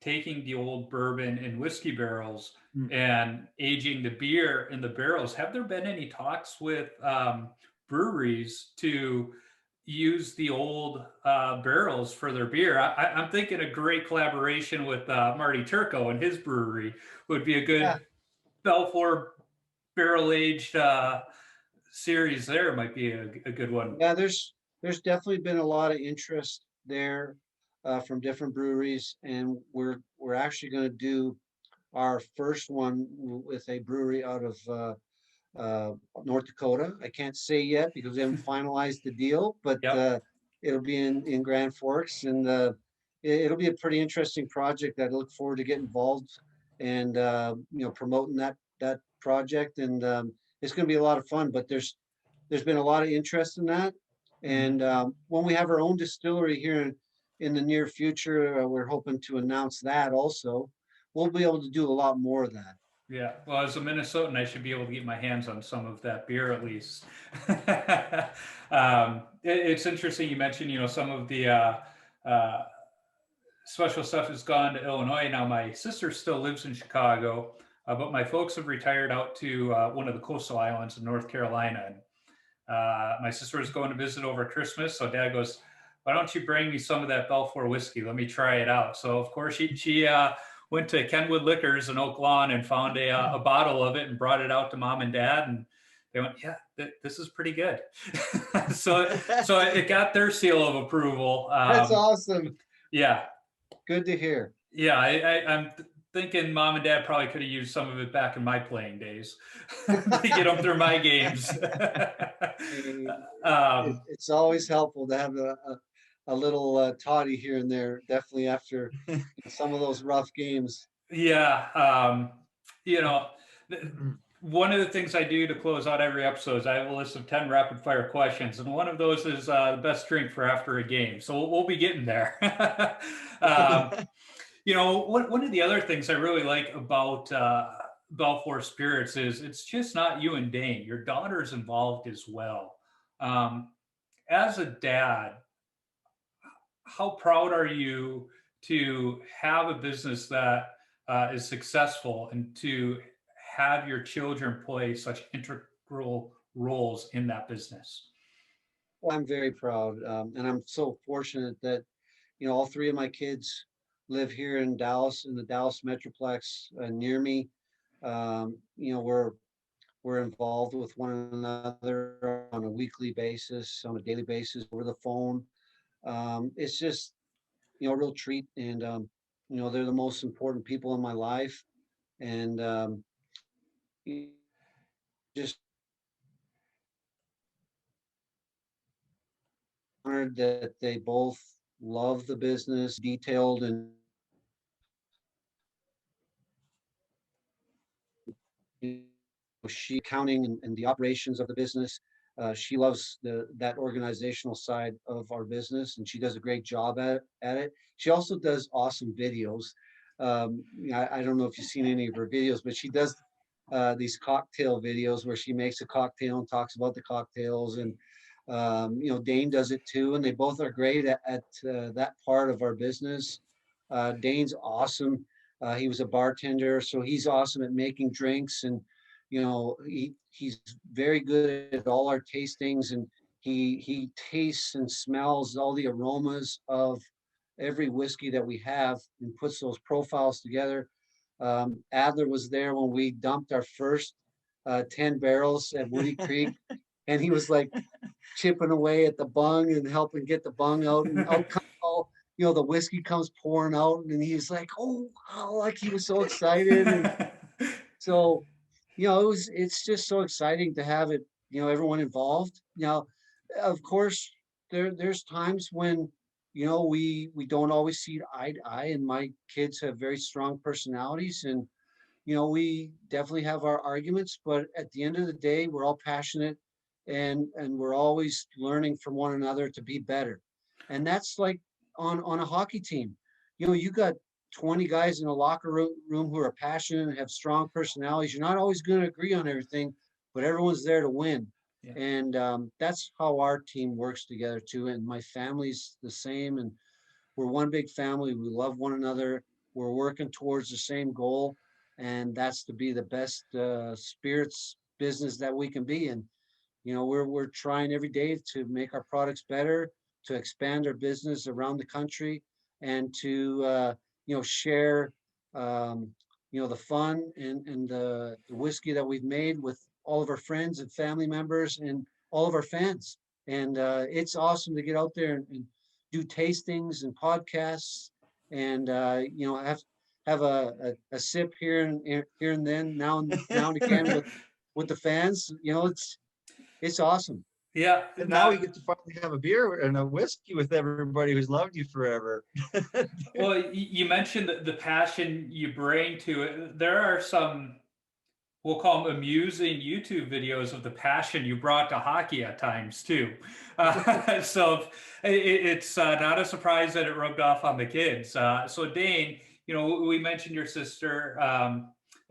taking the old bourbon and whiskey barrels mm. and aging the beer in the barrels. Have there been any talks with breweries to use the old barrels for their beer? I'm thinking a great collaboration with Marty Turco and his brewery would be a Yeah. good Belfour barrel aged series. There might be a good one. Yeah, there's definitely been a lot of interest there from different breweries, and we're actually going to do our first one with a brewery out of North Dakota. I can't say yet because we haven't finalized the deal, but Yep. it'll be in Grand Forks, and it'll be a pretty interesting project that I look forward to get involved and promoting that project, and it's going to be a lot of fun. But there's been a lot of interest in that, Mhm. and when we have our own distillery here in the near future, we're hoping to announce that also. We'll be able to do a lot more of that. Yeah, well, as a Minnesotan, I should be able to get my hands on some of that beer at least. It's interesting you mentioned, some of the uh, special stuff has gone to Illinois. Now, my sister still lives in Chicago, but my folks have retired out to one of the coastal islands in North Carolina. And my sister was going to visit over Christmas, so Dad goes, "Why don't you bring me some of that Belfour whiskey? Let me try it out." So, of course, she went to Kenwood Liquors in Oak Lawn and found a bottle of it and brought it out to Mom and Dad, and they went, "Yeah, this is pretty good." so it got their seal of approval. That's awesome. Yeah, Good to hear. yeah. I'm thinking Mom and Dad probably could have used some of it back in my playing days to get them through my games. It's always helpful to have a little toddy here and there, definitely after some of those rough games. Yeah, you know, th- one of the things I do to close out every episode is I have a list of 10 rapid fire questions, and one of those is the best drink for after a game. So we'll be getting there. um, one of the other things I really like about Belfour Spirits is it's just not you and Dayn. Your daughter's involved as well. Um, as a dad, how proud are you to have a business that is successful and to have your children play such integral roles in that business? Well, I'm very proud, and I'm so fortunate that all three of my kids live here in Dallas, in the Dallas Metroplex, near me. We're involved with one another on a weekly basis, on a daily basis, over the phone. It's just a real treat, and they're the most important people in my life, and just honored that they both love the business, detailed and she counting and the operations of the business. She loves that organizational side of our business, and she does a great job at it. She also does awesome videos. I don't know if you've seen any of her videos, but she does these cocktail videos where she makes a cocktail and talks about the cocktails, and Dayn does it too, and they both are great at that part of our business. Dayn's awesome. He was a bartender, so he's awesome at making drinks, and he's very good at all our tastings, and he tastes and smells all the aromas of every whiskey that we have and puts those profiles together. Adler was there when we dumped our first 10 barrels at Woody Creek, and he was like chipping away at the bung and helping get the bung out, and out comes all, the whiskey comes pouring out, and he's like, oh, like he was so excited. And so, it's just so exciting to have it, everyone involved. Now, of course, there's times when, we don't always see eye to eye, and my kids have very strong personalities, and, we definitely have our arguments, but at the end of the day, we're all passionate, and we're always learning from one another to be better. And that's like on a hockey team. You got 20 guys in a locker room who are passionate and have strong personalities. You're not always going to agree on everything, but everyone's there to win. Yeah. And that's how our team works together too. And my family's the same. And we're one big family. We love one another. We're working towards the same goal. And that's to be the best spirits business that we can be. And, we're trying every day to make our products better, to expand our business around the country, and to, share, the fun and the whiskey that we've made with all of our friends and family members and all of our fans. And it's awesome to get out there and do tastings and podcasts, and have have a sip here and then now and again with the fans. You know, it's awesome. Yeah. And now we get to finally have a beer and a whiskey with everybody who's loved you forever. Well, you mentioned the passion you bring to it. There are some, we'll call them amusing YouTube videos of the passion you brought to hockey at times too. So it's not a surprise that it rubbed off on the kids. So Dayn, you know, we mentioned your sister,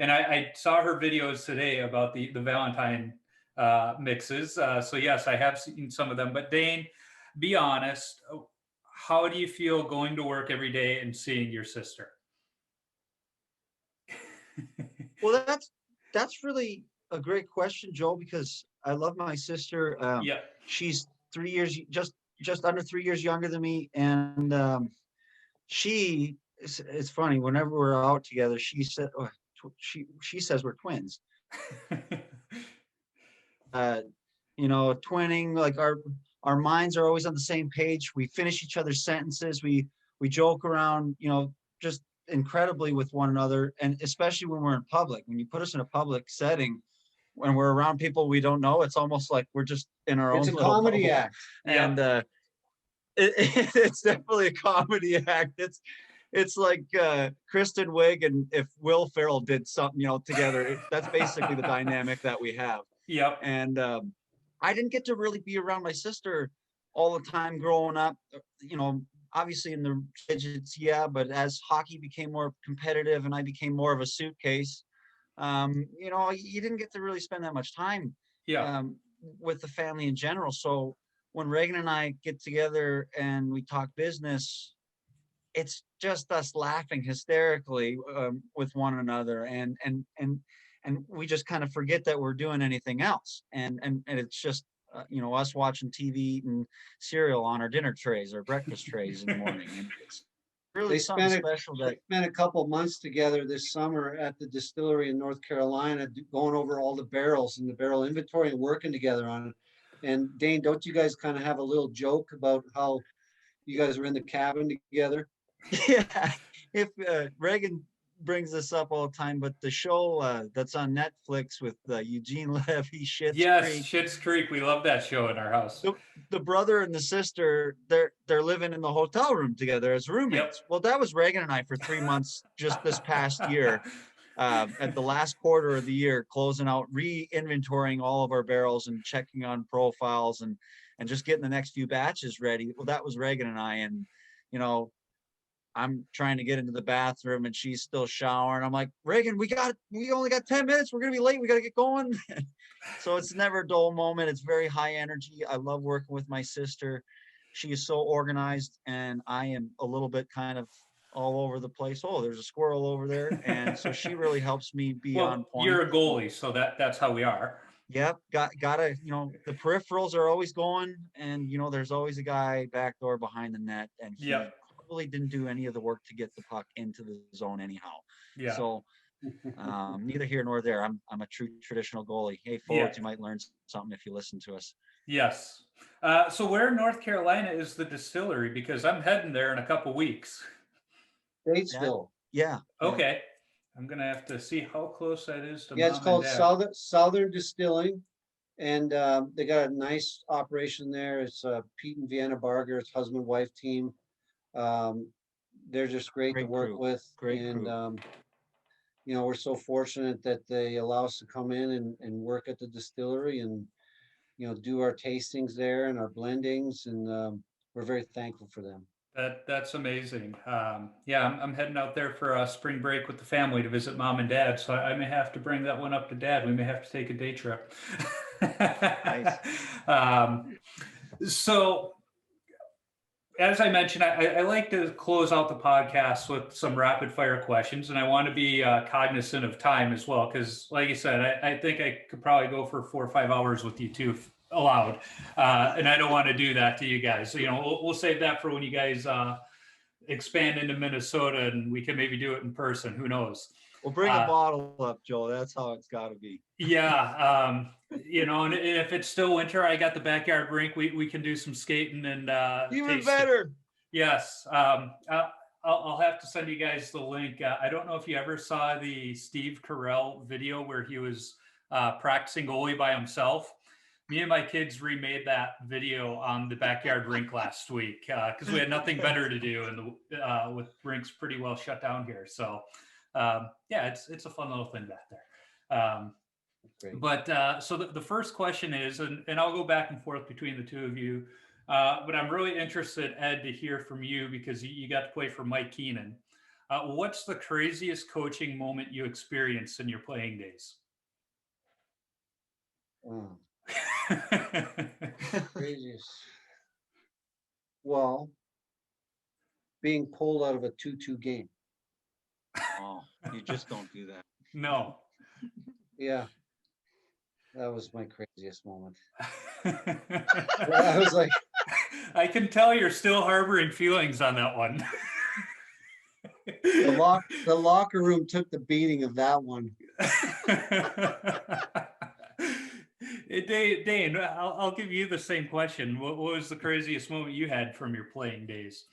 and I saw her videos today about the Valentine mixes. So yes, I have seen some of them. But Dayn, be honest, how do you feel going to work every day and seeing your sister? Well, that's really a great question, Joe, because I love my sister. Yeah. She's 3 years, just under 3 years younger than me, and it's funny. Whenever we're out together, she said, oh, she says we're twins. You know, twinning, like our minds are always on the same page. We finish each other's sentences. We joke around, you know, just incredibly with one another, and especially when we're in public. When you put us in a public setting, when we're around people we don't know, it's almost like we're just in our It's own a little comedy bubble. act. And it's definitely a comedy act. It's like Kristen Wiig and if Will Ferrell did something, you know, together. That's basically the dynamic that we have. Yep. And I didn't get to really be around my sister all the time growing up. You know, obviously in the digits, yeah, but as hockey became more competitive and I became more of a suitcase, you know, you didn't get to really spend that much time Yeah. with the family in general. So when Reagan and I get together and we talk business, it's just us laughing hysterically with one another, and we just kind of forget that we're doing anything else, and it's just you know, us watching TV, eating cereal on our dinner trays or breakfast trays in the morning, and it's really They something spent special. That they spent a couple months together this summer at the distillery in North Carolina, going over all the barrels and the barrel inventory and working together on it. And Dayn, don't you guys kind of have a little joke about how you guys were in the cabin together? yeah, if Reagan brings this up all the time, but the show that's on Netflix with Eugene Levy, Schitt's Yes, Creek, Schitt's Creek. We love that show in our house. the brother and the sister, they're living in the hotel room together as roommates. Yep. Well, that was Reagan and I for 3 months just this past year. At the last quarter of the year, closing out, re-inventorying all of our barrels and checking on profiles and just getting the next few batches ready. Well, that was Reagan and I, and you know, I'm trying to get into the bathroom and she's still showering. I'm like, Reagan, we only got 10 minutes. We're gonna be late. We gotta get going. So it's never a dull moment. It's very high energy. I love working with my sister. She is so organized, and I am a little bit kind of all over the place. Oh, there's a squirrel over there. And so she really helps me be on point. You're a goalie, so that's how we are. Yep, gotta, you know, the peripherals are always going, and you know, there's always a guy back door behind the net, and he really didn't do any of the work to get the puck into the zone anyhow. Yeah. So neither here nor there. I'm a true traditional goalie. Hey, forwards, you might learn something if you listen to us. Yes. So where in North Carolina is the distillery? Because I'm heading there in a couple weeks. Statesville. Yeah. Okay. I'm gonna have to see how close that is to. Yeah, it's called Southern Distilling, and they got a nice operation there. It's Pete and Vienna Barger, it's husband-wife team. They're just great to work with. Great and crew. You know, we're so fortunate that they allow us to come in and work at the distillery and, you know, do our tastings there and our blendings, and we're very thankful for them. That's amazing. Yeah, I'm heading out there for a spring break with the family to visit mom and dad. So I may have to bring that one up to dad. We may have to take a day trip. Nice. So as I mentioned, I like to close out the podcast with some rapid fire questions, and I want to be cognizant of time as well. Because like you said, I think I could probably go for 4 or 5 hours with you too, if allowed. And I don't want to do that to you guys. So, you know, we'll save that for when you guys expand into Minnesota, and we can maybe do it in person. Who knows? We'll bring a bottle up, Joe. That's how it's got to be. Yeah. You know, and if it's still winter, I got the backyard rink. We can do some skating and even better. Yes. I'll have to send you guys the link. I don't know if you ever saw the Steve Carell video where he was practicing goalie by himself. Me and my kids remade that video on the backyard rink last week because we had nothing better to do, and with rinks pretty well shut down here. So yeah, it's a fun little thing back there. But so the first question is, and I'll go back and forth between the two of you, but I'm really interested, Ed, to hear from you because you got to play for Mike Keenan. What's the craziest coaching moment you experienced in your playing days? Craziest. Well, being pulled out of a 2-2 game. Oh, you just don't do that. No. Yeah. That was my craziest moment. I was like, I can tell you're still harboring feelings on that one. the locker room took the beating of that one. Dayn, I'll give you the same question. What was the craziest moment you had from your playing days?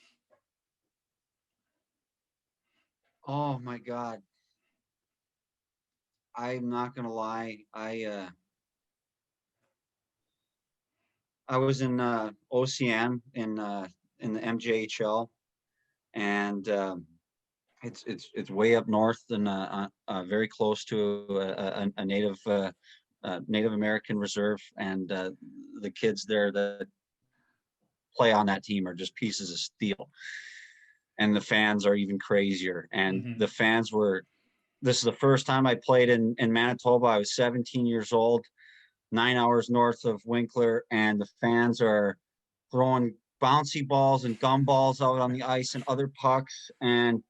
Oh my God. I'm not gonna lie. I was in OCN in the MJHL, and it's way up north and very close to a Native American reserve, and the kids there that play on that team are just pieces of steel, and the fans are even crazier. And the fans were. This is the first time I played in Manitoba. I was 17 years old, 9 hours north of Winkler, and the fans are throwing bouncy balls and gumballs out on the ice and other pucks, and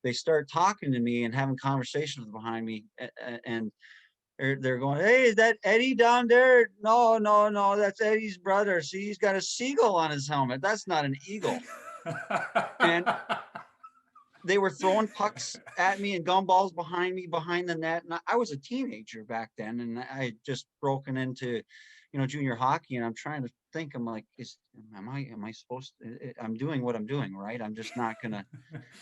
they start talking to me and having conversations behind me, and they're going, "Hey, is that Eddie down there?" No, that's Eddie's brother. See, he's got a seagull on his helmet. That's not an eagle. And they were throwing pucks at me and gumballs behind me, behind the net. And I was a teenager back then, and I had just broken into, junior hockey. And I'm trying to think. I'm like, am I supposed to? I'm doing what I'm doing, right? I'm just not gonna,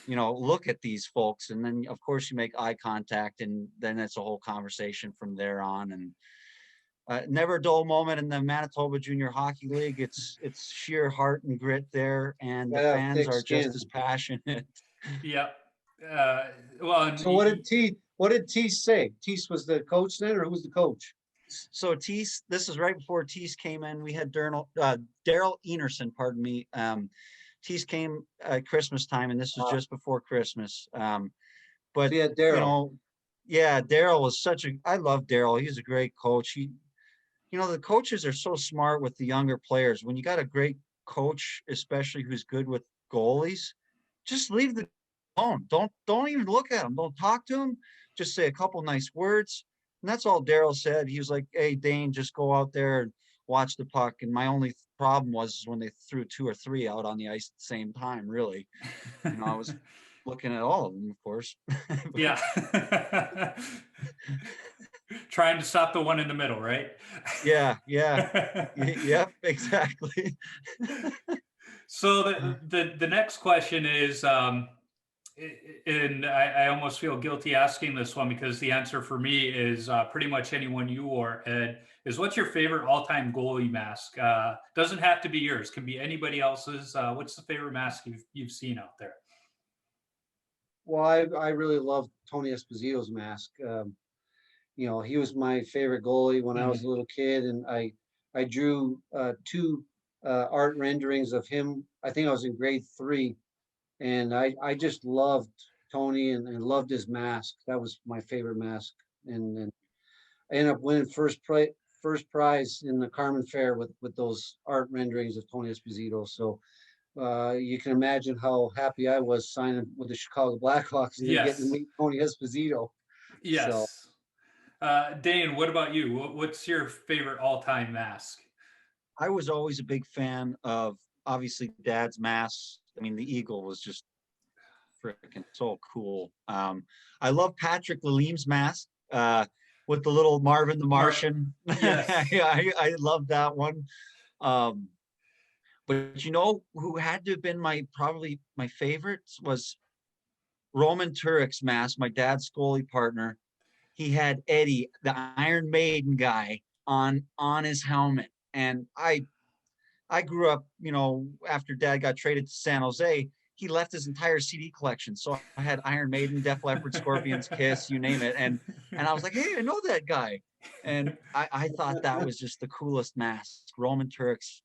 look at these folks. And then, of course, you make eye contact, and then it's a whole conversation from there on. And never a dull moment in the Manitoba Junior Hockey League. It's sheer heart and grit there, and the fans are just as passionate. Yeah. Well, so what did Teese say? Teese was the coach then, or who was the coach? So Teese, this is right before Teese came in. We had Daryl Enerson, pardon me. Teese came at Christmas time, and this was just before Christmas. But yeah, Daryl. Daryl was I love Daryl. He's a great coach. The coaches are so smart with the younger players. When you got a great coach, especially who's good with goalies, just leave the alone. Don't even look at them. Don't talk to them. Just say a couple nice words. And that's all Daryl said. He was like, "Hey, Dayn, just go out there and watch the puck." And my only problem was when they threw 2 or 3 out on the ice at the same time, really. I was looking at all of them, of course. Yeah. Trying to stop the one in the middle, right? Yeah. Yep, exactly. So the next question is, and I almost feel guilty asking this one because the answer for me is pretty much anyone you or Ed, is what's your favorite all-time goalie mask? Doesn't have to be yours, can be anybody else's. What's the favorite mask you've seen out there? Well, I really love Tony Esposito's mask. He was my favorite goalie when I was a little kid, and I drew 2 art renderings of him. I think I was in grade 3, and I just loved Tony and loved his mask. That was my favorite mask, and I ended up winning first prize in the Carmen Fair with those art renderings of Tony Esposito. So you can imagine how happy I was signing with the Chicago Blackhawks and getting to meet Tony Esposito. Yes. So. Dayn, what about you? What's your favorite all-time mask? I was always a big fan of, obviously, Dad's mask. I mean, the Eagle was just freaking so cool. I love Patrick Laleem's mask with the little Marvin the Martian. Yes. I love that one. But who had to have been probably my favorites was Roman Turek's mask, my dad's goalie partner. He had Eddie, the Iron Maiden guy, on his helmet. And I grew up, after Dad got traded to San Jose, he left his entire CD collection. So I had Iron Maiden, Def Leppard, Scorpions, Kiss, you name it. And I was like, hey, I know that guy. And I thought that was just the coolest mask. Roman Turek's,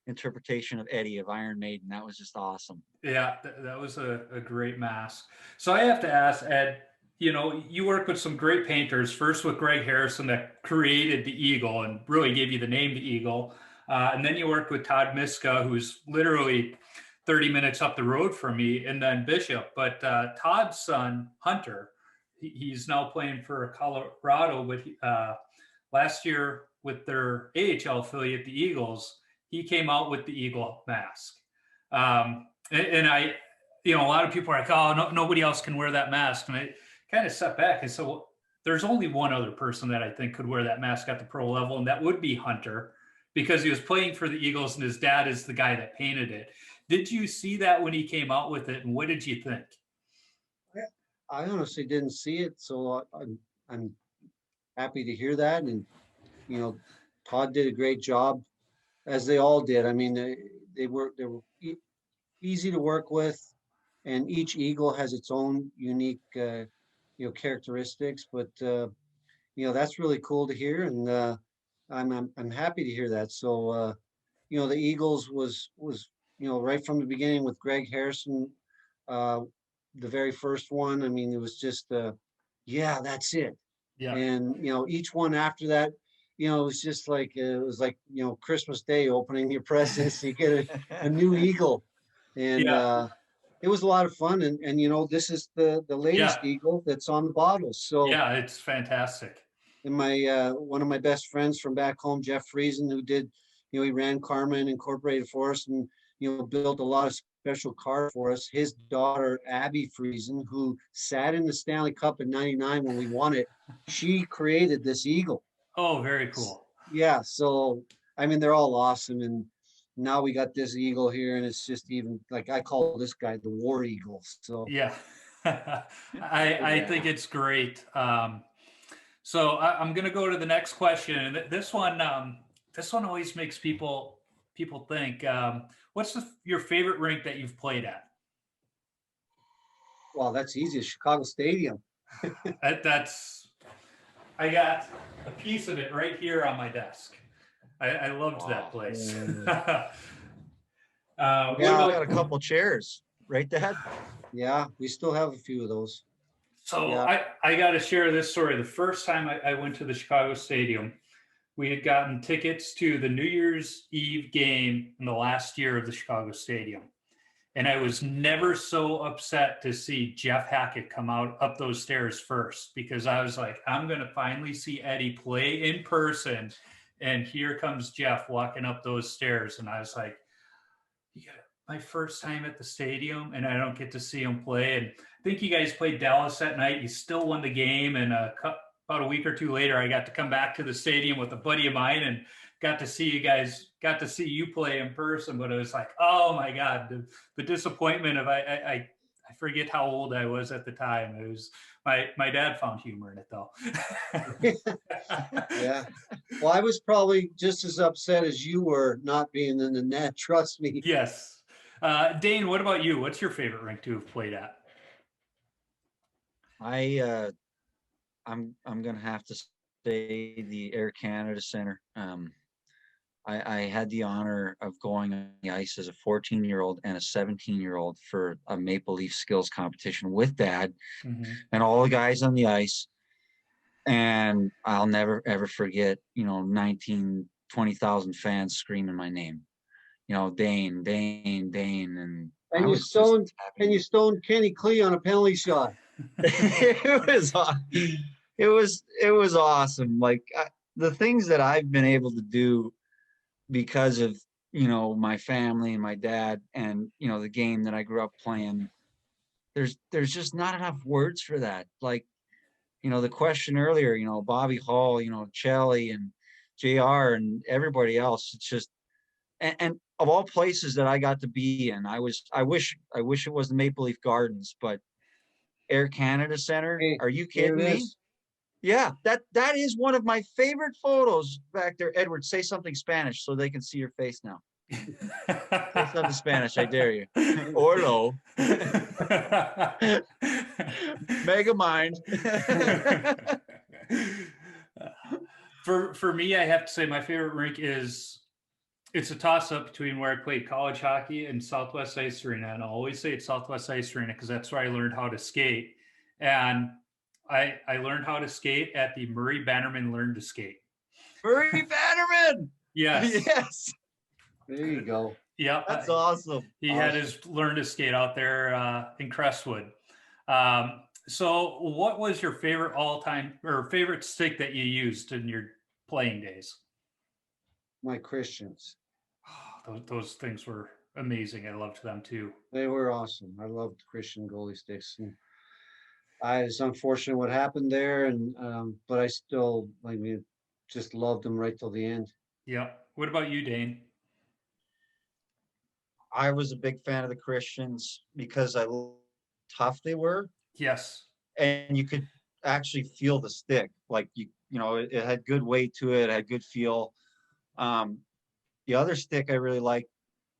interpretation of Eddie of Iron Maiden. That was just awesome. Yeah, that was a great mask. So I have to ask, Ed, you work with some great painters, first with Greg Harrison that created the Eagle and really gave you the name the Eagle. And then you worked with Todd Miska, who's literally 30 minutes up the road from me, and then Bishop. But Todd's son, Hunter, he's now playing for Colorado, but last year with their AHL affiliate, the Eagles, he came out with the Eagle mask. And I, a lot of people are like, oh, no, nobody else can wear that mask. And I kind of stepped back and said, well, there's only one other person that I think could wear that mask at the pro level, and that would be Hunter, because he was playing for the Eagles and his dad is the guy that painted it. Did you see that when he came out with it, and what did you think? I honestly didn't see it, so I'm happy to hear that. And Todd did a great job, as they all did. I mean, they were easy to work with, and each Eagle has its own unique characteristics. But that's really cool to hear, and I'm happy to hear that. So the Eagles was right from the beginning with Greg Harrison, the very first one. I mean, it was just that's it. Yeah. And each one after that, it was just like Christmas Day opening your presents. You get a new Eagle, and it was a lot of fun. And this is the latest Eagle that's on the bottles. So yeah, it's fantastic. And my one of my best friends from back home, Jeff Friesen, who did, he ran Carmen Incorporated for us, and built a lot of special cars for us. His daughter Abby Friesen, who sat in the Stanley Cup in '99 when we won it, she created this Eagle. Oh, very cool. Yeah, so I mean, they're all awesome, and now we got this Eagle here, and it's just even like I call this guy the War Eagle. So yeah, I think it's great. So I'm going to go to the next question, and this one always makes people think. What's your favorite rink that you've played at? Well, that's easy. Chicago Stadium. I got a piece of it right here on my desk. I loved that place. I got a couple chairs, right, Dad? Yeah, we still have a few of those. So I got to share this story. The first time I went to the Chicago Stadium, we had gotten tickets to the New Year's Eve game in the last year of the Chicago Stadium. And I was never so upset to see Jeff Hackett come up those stairs first, because I was like, I'm going to finally see Eddie play in person. And here comes Jeff walking up those stairs. And I was like, my first time at the stadium, and I don't get to see him play. And I think you guys played Dallas that night. You still won the game. And about a week or two later, I got to come back to the stadium with a buddy of mine and got to see you play in person. But it was like, oh my God, the disappointment of I forget how old I was at the time. It was my dad found humor in it though. Yeah. Well, I was probably just as upset as you were not being in the net. Trust me. Yes. Dayn, what about you? What's your favorite rink to have played at? I'm gonna have to say the Air Canada Center. I had the honor of going on the ice as a 14-year-old and a 17-year-old for a Maple Leaf skills competition with Dad and all the guys on the ice. And I'll never, ever forget, 20,000 fans screaming my name, Dayn, Dayn, Dayn. And you stoned Kenny Klee on a penalty shot. It was awesome. Like the things that I've been able to do because of, my family and my dad and, the game that I grew up playing, there's just not enough words for that. Like, the question earlier, Bobby Hall, Chelly and JR and everybody else, it's just, and of all places that I got to be in, I wish it was the Maple Leaf Gardens, but Air Canada Center. Hey, Are you here kidding it me? is. Yeah, that is one of my favorite photos back there. Edward, say something Spanish so they can see your face now. Say something Spanish, I dare you. Orlo. Mega mind. For me, I have to say my favorite rink it's a toss up between where I played college hockey and Southwest Ice Arena. And I'll always say it's Southwest Ice Arena because that's where I learned how to skate. And I learned how to skate at the Murray Bannerman Learn to Skate. Murray Bannerman. Yes. Yes. There you go. Yeah. That's awesome. He had his Learn to Skate out there in Crestwood. So what was your favorite all-time or favorite stick that you used in your playing days? My Christians. Those things were amazing. I loved them too. They were awesome. I loved Christian goalie sticks. And it's unfortunate what happened there, and but I still, I mean, just loved them right till the end. Yeah. What about you, Dayn? I was a big fan of the Christians because I loved how tough they were, Yes. and you could actually feel the stick. Like it had good weight to it, had good feel. The other stick I really liked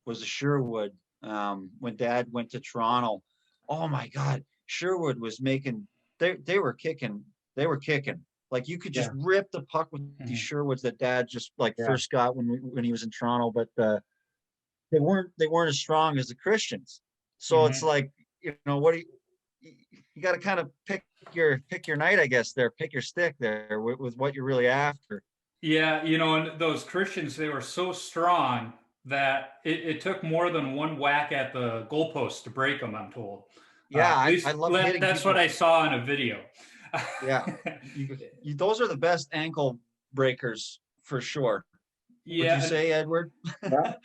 was a Sherwood. When Dad went to Toronto, oh my God, Sherwood was making. They were kicking. They were kicking. Like you could just rip the puck with these Sherwoods that Dad just first got when he was in Toronto, but they weren't as strong as the Christians. So it's like, what do you got to kind of pick your night, I guess. Pick your stick there with what you're really after. Yeah, and those Christians, they were so strong that it took more than one whack at the goalpost to break them, I'm told. Yeah, I love hitting. That's people. what I saw in a video. Yeah, those are the best ankle breakers for sure. Yeah. Would you say, Edward?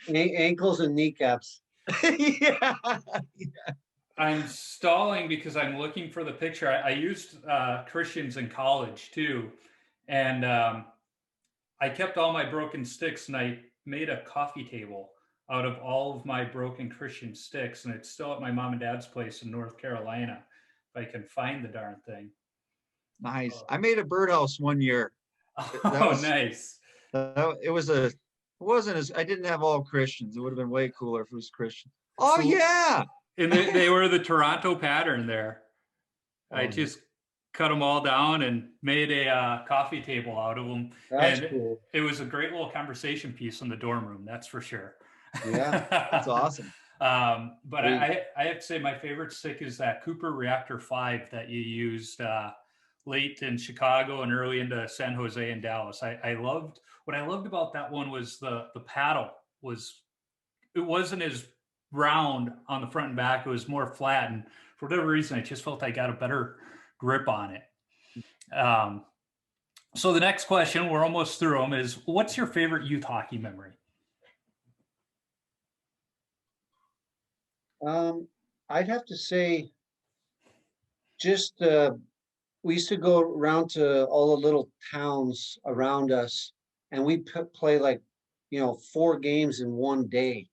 Ankles and kneecaps. Yeah. I'm stalling because I'm looking for the picture. I used Christians in college too. And I kept all my broken sticks, and I made a coffee table out of all of my broken Christian sticks. And it's still at my mom and dad's place in North Carolina. If I can find the darn thing. Nice. I made a birdhouse one year. Nice. It wasn't as, I didn't have all Christians. It would have been way cooler if it was Christian. Oh, yeah. And they were the Toronto pattern there. I just cut them all down and made a coffee table out of them. That's and cool. It was a great little conversation piece in the dorm room, that's for sure. Yeah, that's awesome. But I have to say my favorite stick is that Cooper Reactor 5 that you used late in Chicago and early into San Jose and Dallas. What I loved about that one was the paddle it wasn't as round on the front and back. It was more flat, and for whatever reason I just felt I got a better grip on it. So the next question, we're almost through them, is what's your favorite youth hockey memory? I'd have to say just we used to go around to all the little towns around us, and we play 4 games in one day.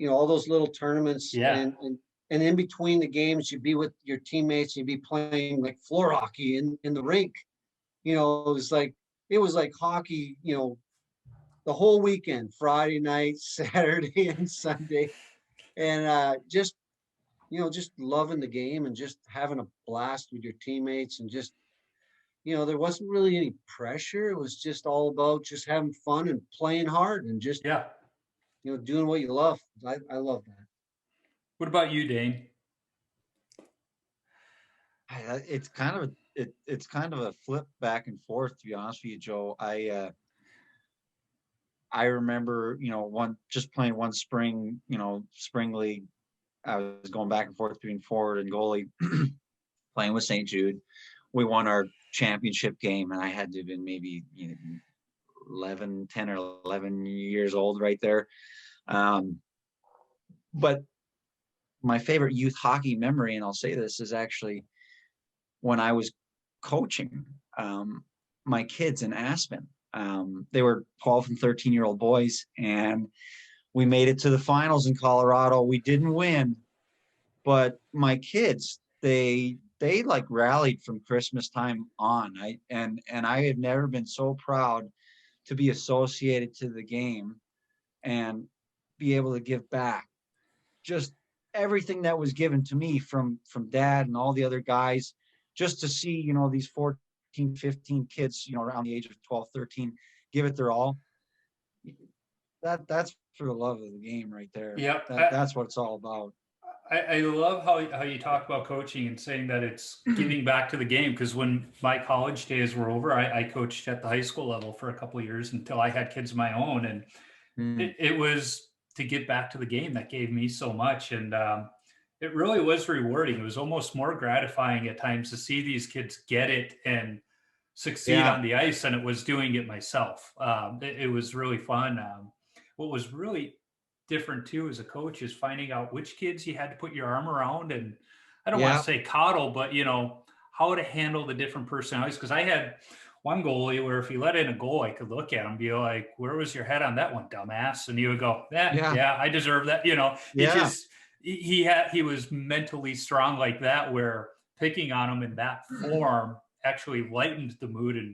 All those little tournaments. Yeah. And in between the games, you'd be with your teammates, you'd be playing like floor hockey in the rink. It was like hockey, the whole weekend, Friday night, Saturday and Sunday. And just loving the game and just having a blast with your teammates, and just, there wasn't really any pressure. It was just all about just having fun and playing hard and just, doing what you love. I love that. What about you, Dayn? It's kind of a flip back and forth, to be honest with you, Joe. I remember, just playing one spring, spring league. I was going back and forth between forward and goalie, playing with St. Jude. We won our championship game, and I had to have been maybe 10 or 11 years old right there. But my favorite youth hockey memory, and I'll say this, is actually when I was coaching my kids in Aspen. They were 12 and 13-year-old boys, and we made it to the finals in Colorado. We didn't win, but my kids, they they like rallied from Christmas time on. And I had never been so proud to be associated to the game and be able to give back just everything that was given to me from dad and all the other guys, just to see, you know, these 14, 15 kids, you know, around the age of 12, 13, give it their all. That's for the love of the game right there. Yep. That's what it's all about. I love how you talk about coaching and saying that it's giving back to the game, because when my college days were over, I coached at the high school level for a couple of years until I had kids of my own, and it was to give back to the game that gave me so much. And it really was rewarding. It was almost more gratifying at times to see these kids get it and succeed on the ice than it was doing it myself. It was really fun. What was really different too as a coach is finding out which kids you had to put your arm around, and I don't want to say coddle, but you know, how to handle the different personalities. Because I had one goalie where if he let in a goal, I could look at him and be like, where was your head on that one, dumbass? And he would go, yeah, I deserve that. You know, he was mentally strong like that, where picking on him in that form actually lightened the mood and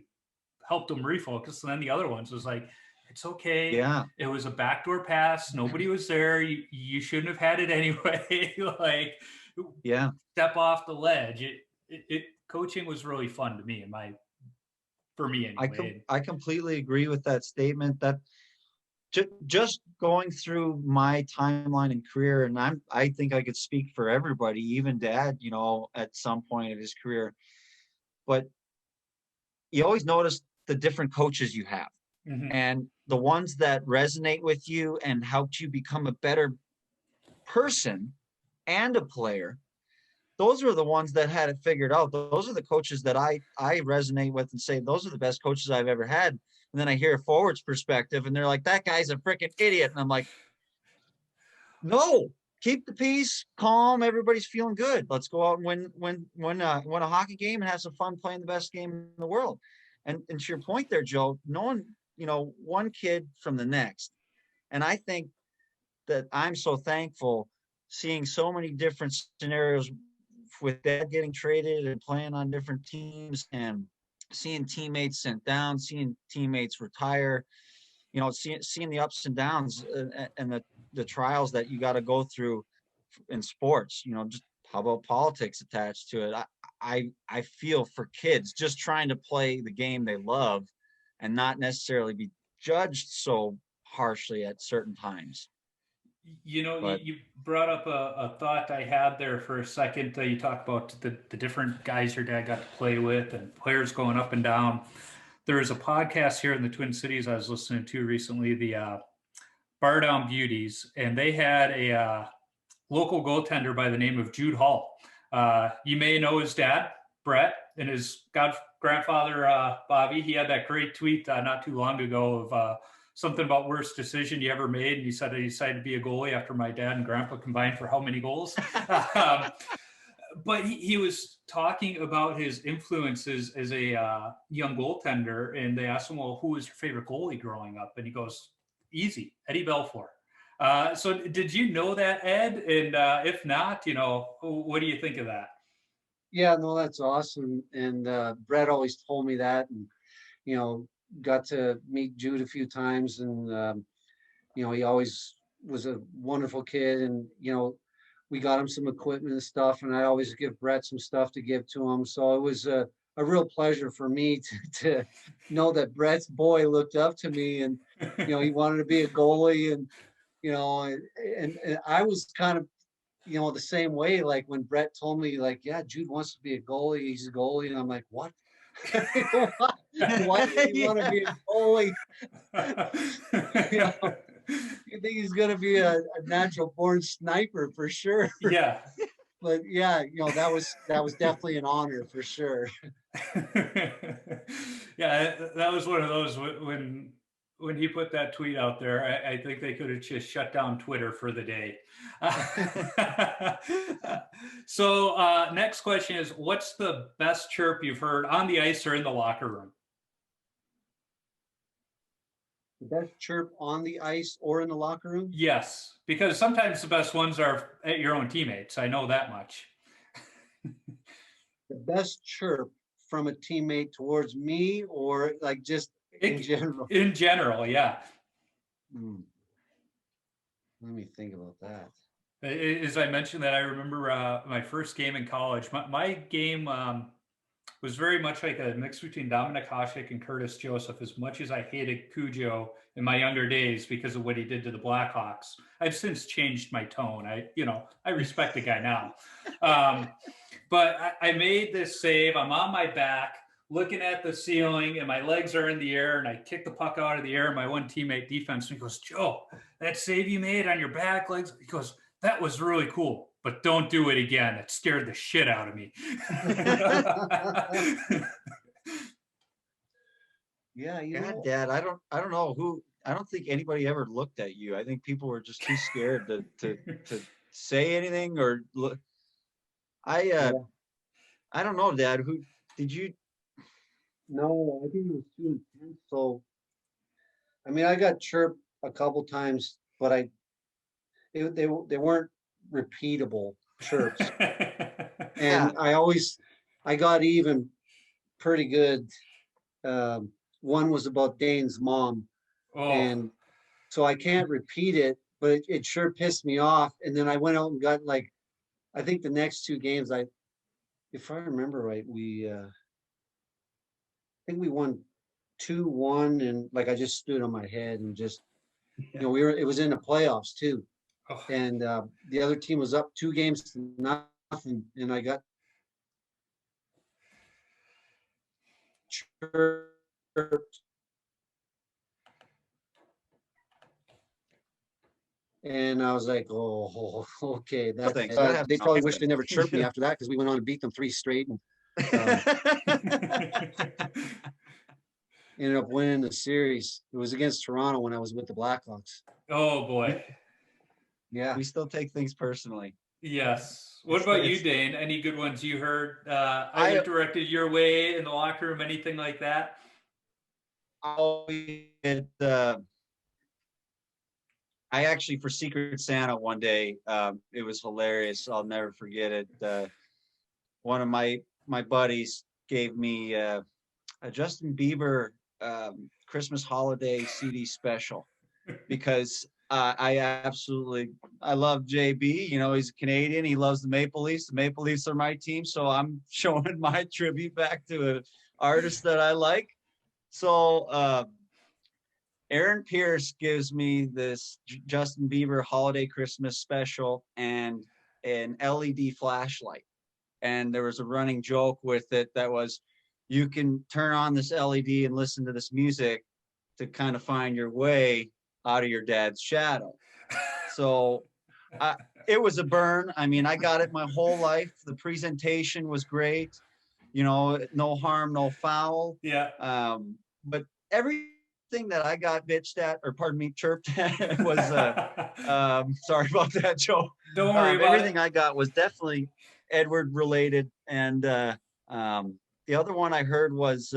helped him refocus. And then the other ones was like, it's okay. Yeah. It was a backdoor pass. Nobody was there. You shouldn't have had it anyway. Like, step off the ledge. Coaching was really fun to me, for me anyway. I completely agree with that statement. That just going through my timeline and career, and I think I could speak for everybody, even Dad, you know, at some point of his career. But you always notice the different coaches you have. And the ones that resonate with you and helped you become a better person and a player, those are the ones that had it figured out. Those are the coaches that I resonate with and say, those are the best coaches I've ever had. And then I hear a forward's perspective and they're like, that guy's a freaking idiot. And I'm like, no, keep the peace, calm. Everybody's feeling good. Let's go out and win a hockey game and have some fun playing the best game in the world. And to your point there, Joe, knowing, you know, one kid from the next. And I think that I'm so thankful seeing so many different scenarios with Dad getting traded and playing on different teams and seeing teammates sent down, seeing teammates retire, you know, seeing the ups and downs and the trials that you got to go through in sports, you know, just how about politics attached to it? I feel for kids just trying to play the game they love and not necessarily be judged so harshly at certain times. You know, you brought up a thought I had there for a second. You talked about the different guys your dad got to play with and players going up and down. There is a podcast here in the Twin Cities I was listening to recently, the Bar Down Beauties, and they had a local goaltender by the name of Jude Hall. You may know his dad, Brett, and his grandfather, Bobby. He had that great tweet not too long ago of something about worst decision you ever made. And he said, I decided to be a goalie after my dad and grandpa combined for how many goals? But he was talking about his influences as a young goaltender. And they asked him, well, who was your favorite goalie growing up? And he goes, easy, Eddie Belfour. So did you know that, Ed? And if not, you know, what do you think of that? Yeah, no, that's awesome. And Brett always told me that, and, you know, got to meet Jude a few times, and, you know, he always was a wonderful kid. And, you know, we got him some equipment and stuff, and I always give Brett some stuff to give to him. So it was a real pleasure for me to know that Brett's boy looked up to me, and, you know, he wanted to be a goalie. And, you know, and I was kind of, you know, the same way. Like when Brett told me, like, yeah, Jude wants to be a goalie, he's a goalie. And I'm like, what? Why do you want to be a goalie? You know, you think he's going to be a natural born sniper for sure. Yeah. But yeah, you know, that was definitely an honor for sure. Yeah, that was one of those when he put that tweet out there, I think they could have just shut down Twitter for the day. So next question is, what's the best chirp you've heard on the ice or in the locker room? The best chirp on the ice or in the locker room? Yes, because sometimes the best ones are at your own teammates. I know that much. the best chirp from a teammate towards me, or like just in general? In general, yeah. Hmm. Let me think about that. As I mentioned that, I remember my first game in college. My game was very much like a mix between Dominic Hasek and Curtis Joseph. As much as I hated Cujo in my younger days because of what he did to the Blackhawks, I've since changed my tone. I respect the guy now. But I made this save. I'm on my back, looking at the ceiling, and my legs are in the air, and I kick the puck out of the air. And my one teammate defense, and he goes, "Joe, that save you made on your back legs," he goes, "That was really cool, but don't do it again. It scared the shit out of me." Yeah, Yeah, Dad, I don't know who, I don't think anybody ever looked at you. I think people were just too scared to say anything or look. Yeah. I don't know, Dad, who did you? No, I think it was too intense. So, I mean, I got chirped a couple times, but they weren't repeatable chirps. And I got even pretty good. One was about Dayn's mom. Oh, And so I can't repeat it, but it sure pissed me off. And then I went out and got like, I think the next two games, if I remember right, I think we won 2-1, and like I just stood on my head and just, it was in the playoffs too. oh. And the other team was up 2-0, and I got chirped. And I was like, oh, okay. That's Thanks. they probably wish they never chirped me after that, because we went on and beat them 3 straight and ended up winning the series. It was against Toronto when I was with the Blackhawks. Oh boy. Yeah. We still take things personally. Yes. What about you, Dayn? Any good ones you heard either directed your way in the locker room, anything like that? I actually, for Secret Santa one day, it was hilarious. I'll never forget it. One of my buddies gave me a Justin Bieber Christmas holiday CD special because I love JB. You know, he's a Canadian. He loves the Maple Leafs. The Maple Leafs are my team, so I'm showing my tribute back to an artist that I like. So Aaron Pierce gives me this Justin Bieber holiday Christmas special and an LED flashlight. And there was a running joke with it that was, you can turn on this LED and listen to this music to kind of find your way out of your dad's shadow. So it was a burn. I mean, I got it my whole life. The presentation was great. You know, no harm, no foul. Yeah. But everything that I got bitched at, or pardon me, chirped at was, sorry about that, Joe. Don't worry about everything I got was definitely Edward related. And the other one I heard was,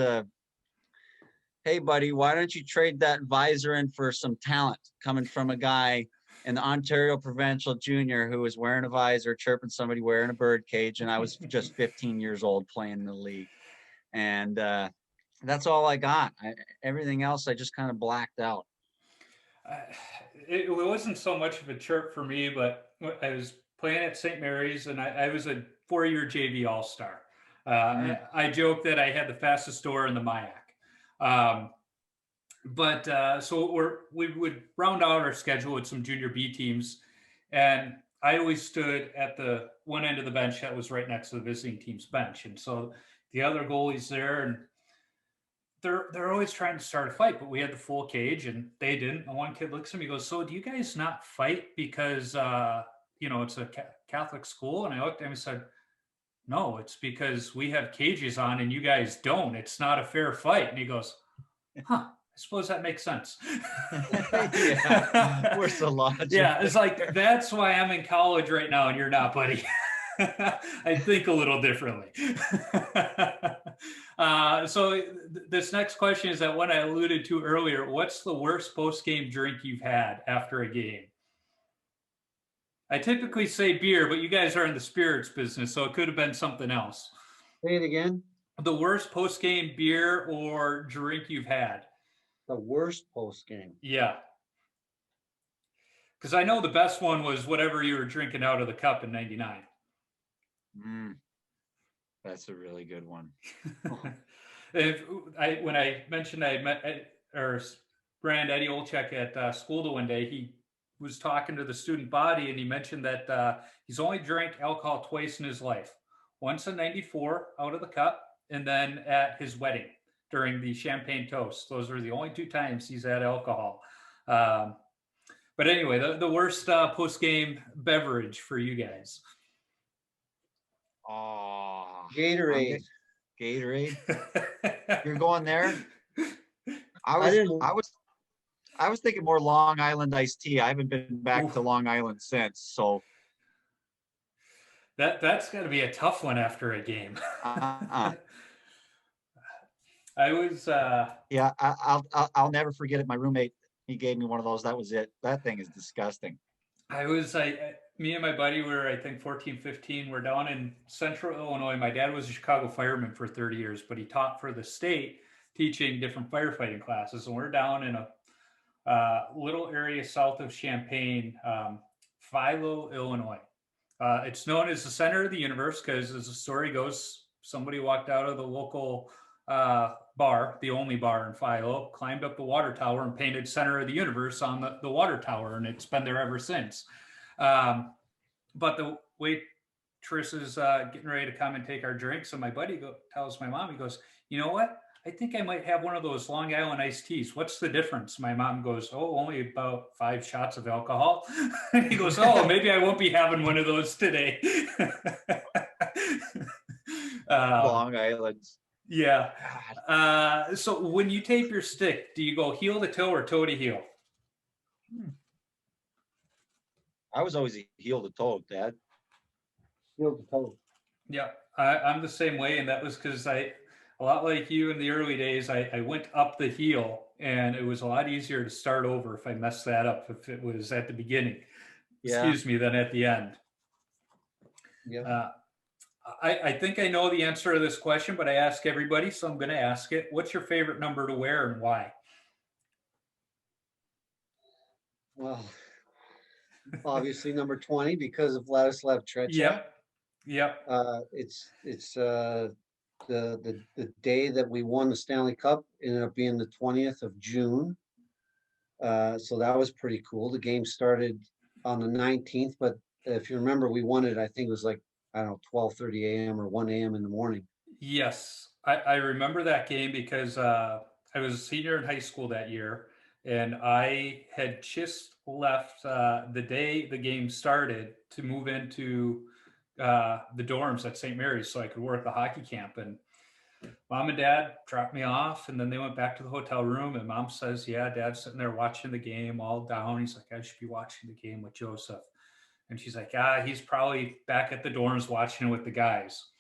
hey, buddy, why don't you trade that visor in for some talent, coming from a guy in the Ontario Provincial Junior who was wearing a visor, chirping somebody wearing a bird cage. And I was just 15 years old playing in the league. And that's all I got. Everything else, I just kind of blacked out. It wasn't so much of a chirp for me, but I was playing at St. Mary's, and I was a 4-year JV All-Star. I joke that I had the fastest door in the MIAC. So we would round out our schedule with some junior B teams, and I always stood at the one end of the bench that was right next to the visiting team's bench. And so the other goalies there, and they're always trying to start a fight, but we had the full cage and they didn't. And one kid looks at me and goes, "So do you guys not fight because, it's a Catholic school?" And I looked at him and said, "No, it's because we have cages on and you guys don't. It's not a fair fight." And he goes, "Huh, I suppose that makes sense." Yeah, where's the logic? Yeah, it's like, that's why I'm in college right now and you're not, buddy. I think a little differently. So this next question is that one I alluded to earlier. What's the worst post-game drink you've had after a game? I typically say beer, but you guys are in the spirits business, so it could have been something else. Say it again. The worst post-game beer or drink you've had. The worst post game. Yeah. Because I know the best one was whatever you were drinking out of the cup in '99. That's a really good one. When I mentioned I met or ran Eddie Olchek at school the one day, he was talking to the student body and he mentioned that he's only drank alcohol twice in his life. Once in '94 out of the cup, and then at his wedding during the champagne toast. Those are the only 2 times he's had alcohol. But anyway, the worst post-game beverage for you guys. Oh, Gatorade. Gatorade. You're going there? I didn't- was thinking more Long Island iced tea. I haven't been back to Long Island since. So that's got to be a tough one after a game. uh-uh. I was Yeah, I'll never forget it. My roommate, he gave me one of those. That was it. That thing is disgusting. Me and my buddy were, I think, 14, 15. We're down in central Illinois. My dad was a Chicago fireman for 30 years, but he taught for the state teaching different firefighting classes. And we're down in a little area south of Champaign, Philo, Illinois. It's known as the center of the universe because, as the story goes, somebody walked out of the local bar, the only bar in Philo, climbed up the water tower and painted center of the universe on the water tower, and it's been there ever since. But the waitress is getting ready to come and take our drinks, and my buddy tells my mom, he goes, you know what? I think I might have one of those Long Island iced teas. What's the difference? My mom goes, oh, only about 5 shots of alcohol. And he goes, oh, maybe I won't be having one of those today. Long Island. Yeah. So when you tape your stick, do you go heel to toe or toe to heel? I was always a heel to toe, Dad. Heel to toe. Yeah, I'm the same way. And that was because a lot like you in the early days, I went up the heel, and it was a lot easier to start over if I messed that up, if it was at the beginning, excuse me, than at the end. Yeah. I think I know the answer to this question, but I ask everybody, so I'm going to ask it. What's your favorite number to wear and why? Well, obviously number 20 because of Vladislav Tretiak. Yep. It's the day that we won the Stanley Cup ended up being the 20th of June. So that was pretty cool. The game started on the 19th, but if you remember, we won it, I think it was like, I don't know, 12:30 a.m. or 1 a.m. in the morning. Yes, I remember that game because I was a senior in high school that year, and I had just left the day the game started to move into the dorms at St. Mary's so I could work the hockey camp. And Mom and Dad dropped me off, and then they went back to the hotel room, and Mom says, yeah, Dad's sitting there watching the game all down. He's like, I should be watching the game with Joseph. And she's like, he's probably back at the dorms watching with the guys.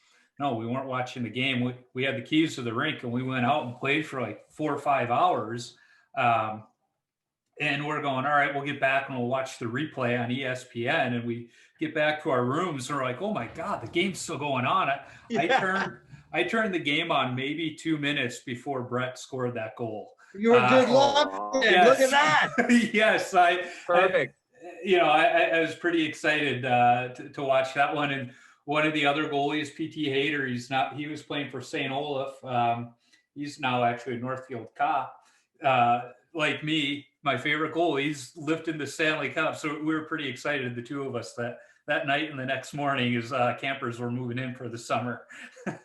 No, we weren't watching the game. We had the keys to the rink, and we went out and played for like 4 or 5 hours. And we're going, all right, we'll get back and we'll watch the replay on ESPN. And we get back to our rooms and we're like, oh my God, the game's still going on. I turned the game on maybe 2 minutes before Brett scored that goal. You were good luck. Yes. Look at that. Yes, Perfect. I was pretty excited to watch that one. And one of the other goalies, PT Hayter, he was playing for St. Olaf. He's now actually a Northfield cop. Like me, my favorite goalie's lifting the Stanley Cup. So we were pretty excited, the two of us, that night and the next morning as campers were moving in for the summer.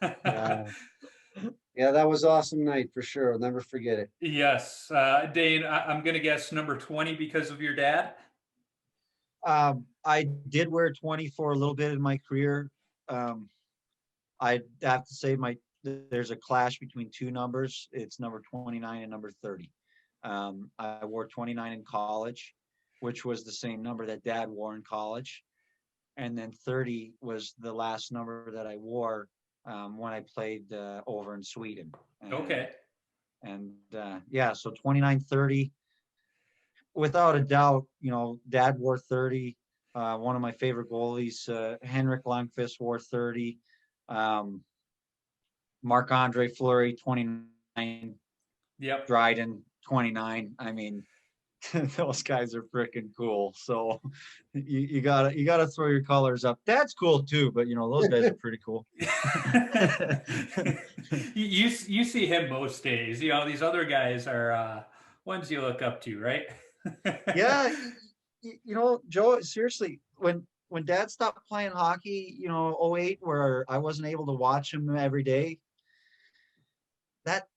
Yeah, that was awesome night for sure. I'll never forget it. Yes. Dayn, I'm going to guess number 20 because of your dad. I did wear 20 for a little bit in my career. I have to say there's a clash between 2 numbers. It's number 29 and number 30. I wore 29 in college, which was the same number that Dad wore in college. And then 30 was the last number that I wore when I played over in Sweden. Okay. And so 29, 30. Without a doubt, Dad wore 30. One of my favorite goalies, Henrik Lundqvist, wore 30. Marc-Andre Fleury, 29, Yep. Dryden, 29. I mean, those guys are freaking cool. So you gotta throw your colors up. That's cool too, but those guys are pretty cool. You see him most days. These other guys are ones you look up to, right? Yeah, Joe, seriously, when Dad stopped playing hockey, 08, where I wasn't able to watch him every day, that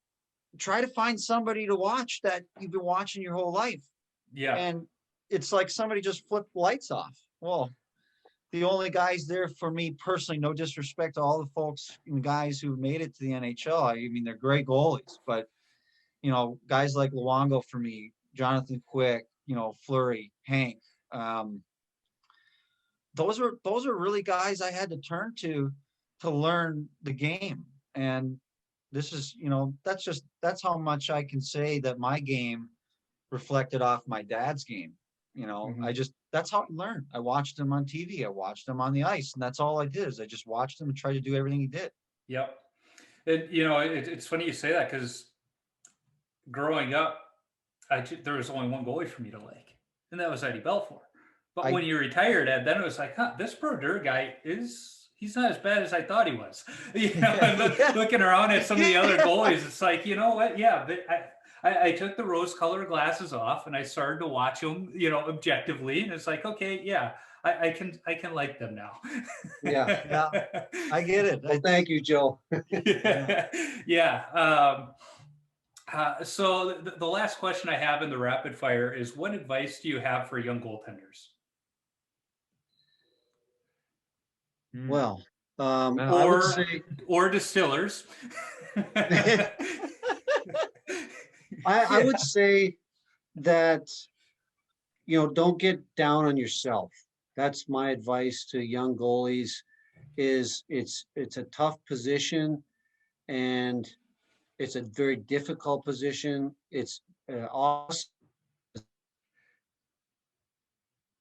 try to find somebody to watch that you've been watching your whole life. Yeah. And it's like somebody just flipped lights off. Well, the only guys there for me personally, no disrespect to all the folks and guys who made it to the NHL. I mean, they're great goalies, but guys like Luongo for me, Jonathan Quick, Fleury, Hank. Those are really guys I had to turn to learn the game. And this is, that's how much I can say that my game reflected off my dad's game. That's how I learned. I watched him on TV. I watched him on the ice, and that's all I did is I just watched him and tried to do everything he did. Yep. And it's funny you say that, because growing up, there was only one goalie for me to like, and that was Eddie Belfour. But when you retired, Ed, then it was like, this Brodeur guy he's not as bad as I thought he was. Looking around at some of the other goalies, it's like, you know what? Yeah, I took the rose-colored glasses off and I started to watch them, objectively, and it's like, okay, yeah, I can like them now. Yeah, I get it. Well, thank you, Joe. Yeah. So the last question I have in the rapid fire is, what advice do you have for young goaltenders? Well, I would say, or distillers. I would say that, don't get down on yourself. That's my advice to young goalies. It's a tough position, and it's a very difficult position. It's awesome,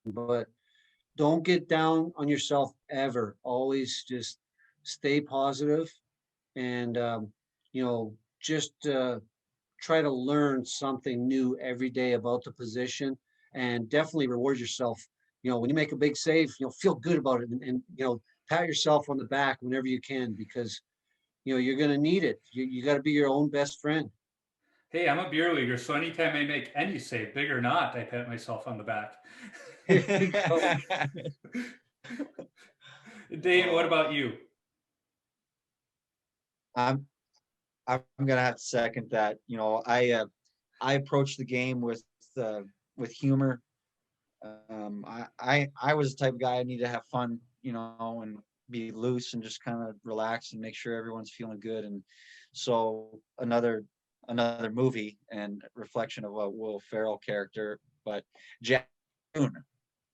but don't get down on yourself ever. Always just stay positive, and just try to learn something new every day about the position, and definitely reward yourself. When you make a big save, feel good about it, and pat yourself on the back whenever you can, because you're going to need it. You got to be your own best friend. Hey, I'm a beer leaguer, so anytime I make any save, big or not, I pat myself on the back. Dayn, what about you? I'm gonna have to second that. I approach the game with humor. I was the type of guy I need to have fun, and be loose and just kind of relax and make sure everyone's feeling good. And so another movie and reflection of a Will Ferrell character, but Jack,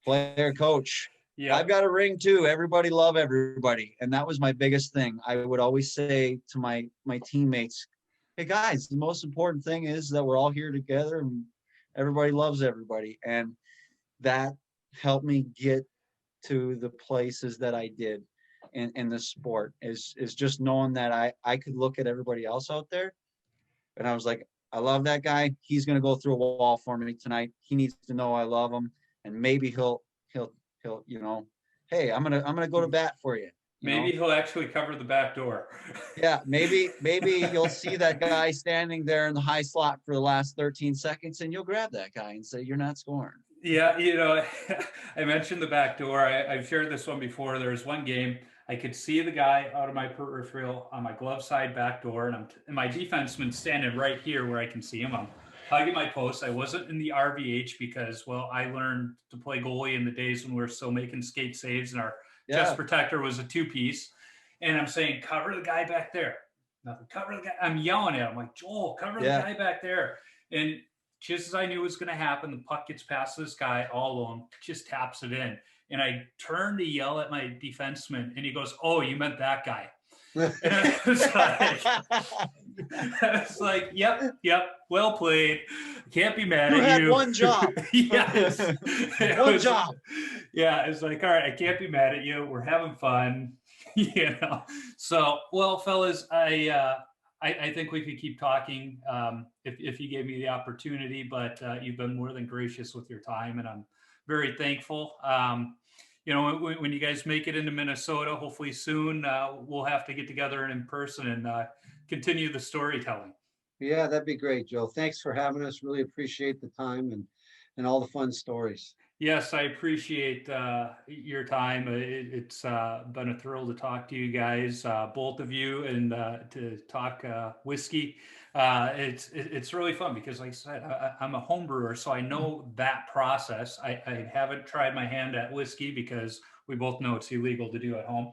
player coach. Yeah, I've got a ring too. Everybody love everybody, and that was my biggest thing. I would always say to my teammates, "Hey guys, the most important thing is that we're all here together, and everybody loves everybody." And that helped me get to the places that I did in the sport. Is just knowing that I could look at everybody else out there, and I was like, I love that guy. He's going to go through a wall for me tonight. He needs to know I love him, and maybe he'll hey, I'm gonna go to bat for you. Maybe he'll actually cover the back door. Yeah, maybe you'll see that guy standing there in the high slot for the last 13 seconds, and you'll grab that guy and say, "You're not scoring." Yeah, I mentioned the back door. I've shared this one before. There was one game I could see the guy out of my peripheral on my glove side back door, and my defenseman standing right here where I can see him. I'm hugging my post. I wasn't in the RVH because, well, I learned to play goalie in the days when we were still making skate saves, and our chest protector was a 2-piece. And I'm saying, cover the guy back there. Nothing. Cover the guy. I'm yelling at him like, Joel, cover the guy back there. And just as I knew was going to happen, the puck gets past this guy all alone, just taps it in. And I turn to yell at my defenseman, and he goes, "Oh, you meant that guy." And I was like, yep, well played. Can't be mad at you. You had one job. Yes. One job. Yeah, it's like, all right, I can't be mad at you. We're having fun. you know. So, well, fellas, I think we could keep talking if you gave me the opportunity, but you've been more than gracious with your time, and I'm very thankful. You know, when you guys make it into Minnesota, hopefully soon, we'll have to get together in person and continue the storytelling. Yeah, that'd be great, Joe. Thanks for having us. Really appreciate the time and all the fun stories. Yes, I appreciate your time. It's been a thrill to talk to you guys, both of you, and to talk whiskey. It's really fun because, like I said, I'm a home brewer, so I know that process. I haven't tried my hand at whiskey because we both know it's illegal to do at home.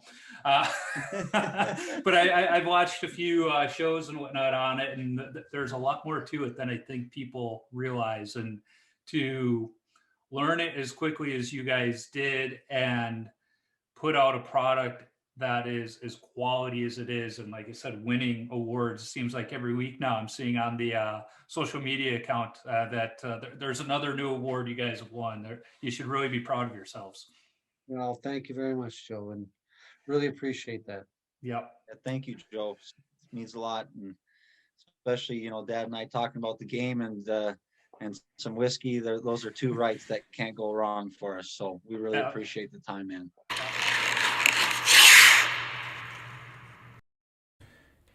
But I've watched a few shows and whatnot on it, and there's a lot more to it than I think people realize. And to learn it as quickly as you guys did and put out a product that is as quality as it is, and like I said, winning awards. It seems like every week now I'm seeing on the social media account that there's another new award you guys have won. You should really be proud of yourselves. Well, thank you very much, Joe, and really appreciate that. Yep. Yeah, thank you, Joe. It means a lot, and especially, you know, Dad and I talking about the game and some whiskey. Those are two rights that can't go wrong for us. So we really appreciate the time, man.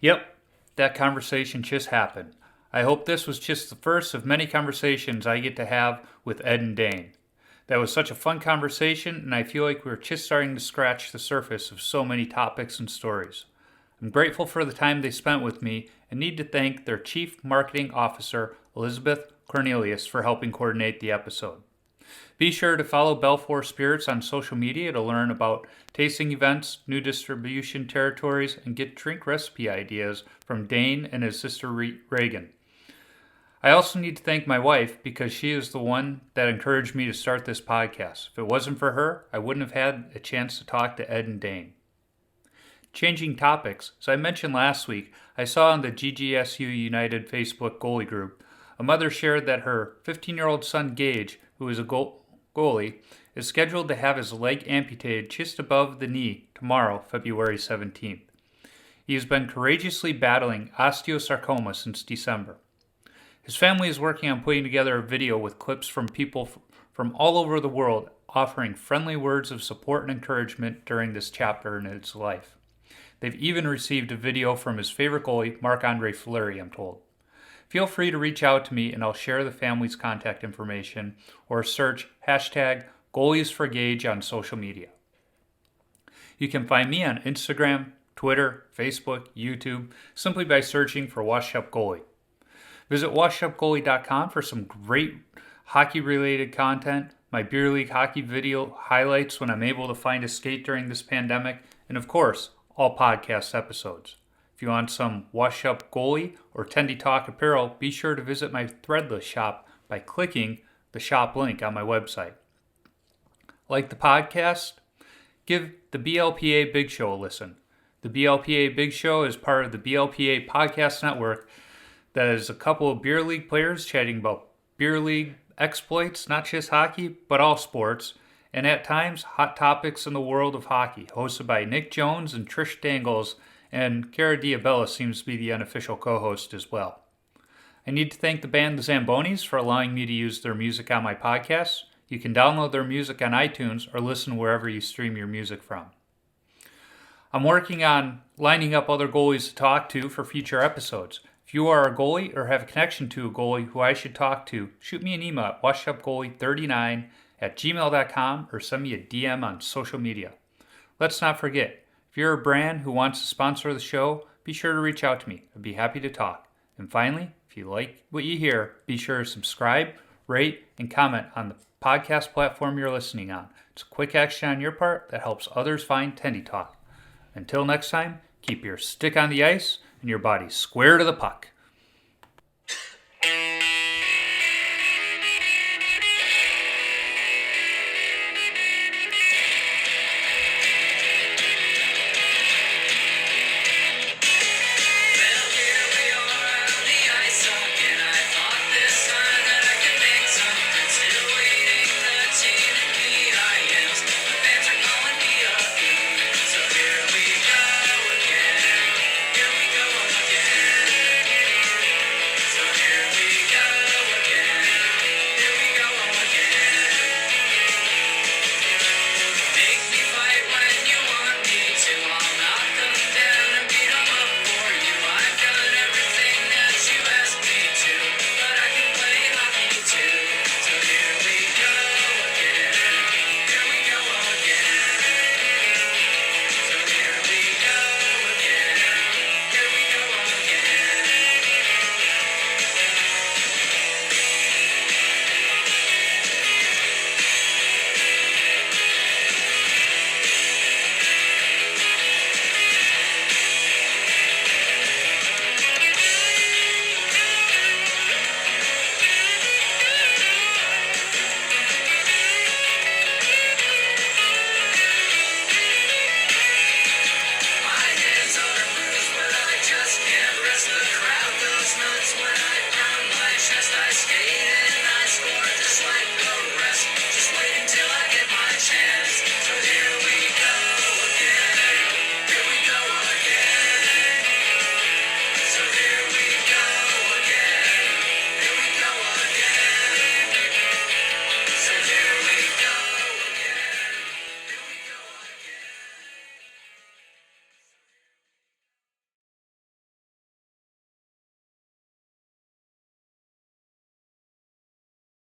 Yep, that conversation just happened. I hope this was just the first of many conversations I get to have with Ed and Dayn. That was such a fun conversation, and I feel like we're just starting to scratch the surface of so many topics and stories. I'm grateful for the time they spent with me and need to thank their Chief Marketing Officer, Elizabeth Cornelius, for helping coordinate the episode. Be sure to follow Belfour Spirits on social media to learn about tasting events, new distribution territories, and get drink recipe ideas from Dayn and his sister Reagan. I also need to thank my wife because she is the one that encouraged me to start this podcast. If it wasn't for her, I wouldn't have had a chance to talk to Ed and Dayn. Changing topics, as I mentioned last week, I saw on the GGSU United Facebook goalie group, a mother shared that her 15-year-old son Gage, who is a goalie, is scheduled to have his leg amputated just above the knee tomorrow, February 17th. He has been courageously battling osteosarcoma since December. His family is working on putting together a video with clips from people from all over the world offering friendly words of support and encouragement during this chapter in his life. They've even received a video from his favorite goalie, Marc-Andre Fleury, I'm told. Feel free to reach out to me and I'll share the family's contact information or search hashtag #GoaliesForGage on social media. You can find me on Instagram, Twitter, Facebook, YouTube, simply by searching for Washed Up Goalie. Visit washedupgoalie.com for some great hockey-related content, my beer league hockey video highlights when I'm able to find a skate during this pandemic, and of course, all podcast episodes. If you want some Wash Up Goalie or Tendy Talk apparel, be sure to visit my Threadless shop by clicking the shop link on my website. Like the podcast? Give the BLPA Big Show a listen. The BLPA Big Show is part of the BLPA Podcast Network that is a couple of beer league players chatting about beer league exploits, not just hockey, but all sports, and at times hot topics in the world of hockey, hosted by Nick Jones and Trish Dangles, and Cara Diabella seems to be the unofficial co-host as well. I need to thank the band The Zambonis for allowing me to use their music on my podcast. You can download their music on iTunes or listen wherever you stream your music from. I'm working on lining up other goalies to talk to for future episodes. If you are a goalie or have a connection to a goalie who I should talk to, shoot me an email at washedupgoalie39@gmail.com or send me a DM on social media. Let's not forget, if you're a brand who wants to sponsor the show, be sure to reach out to me. I'd be happy to talk. And finally, if you like what you hear, be sure to subscribe, rate, and comment on the podcast platform you're listening on. It's a quick action on your part that helps others find Tendy Talk. Until next time, keep your stick on the ice and your body square to the puck.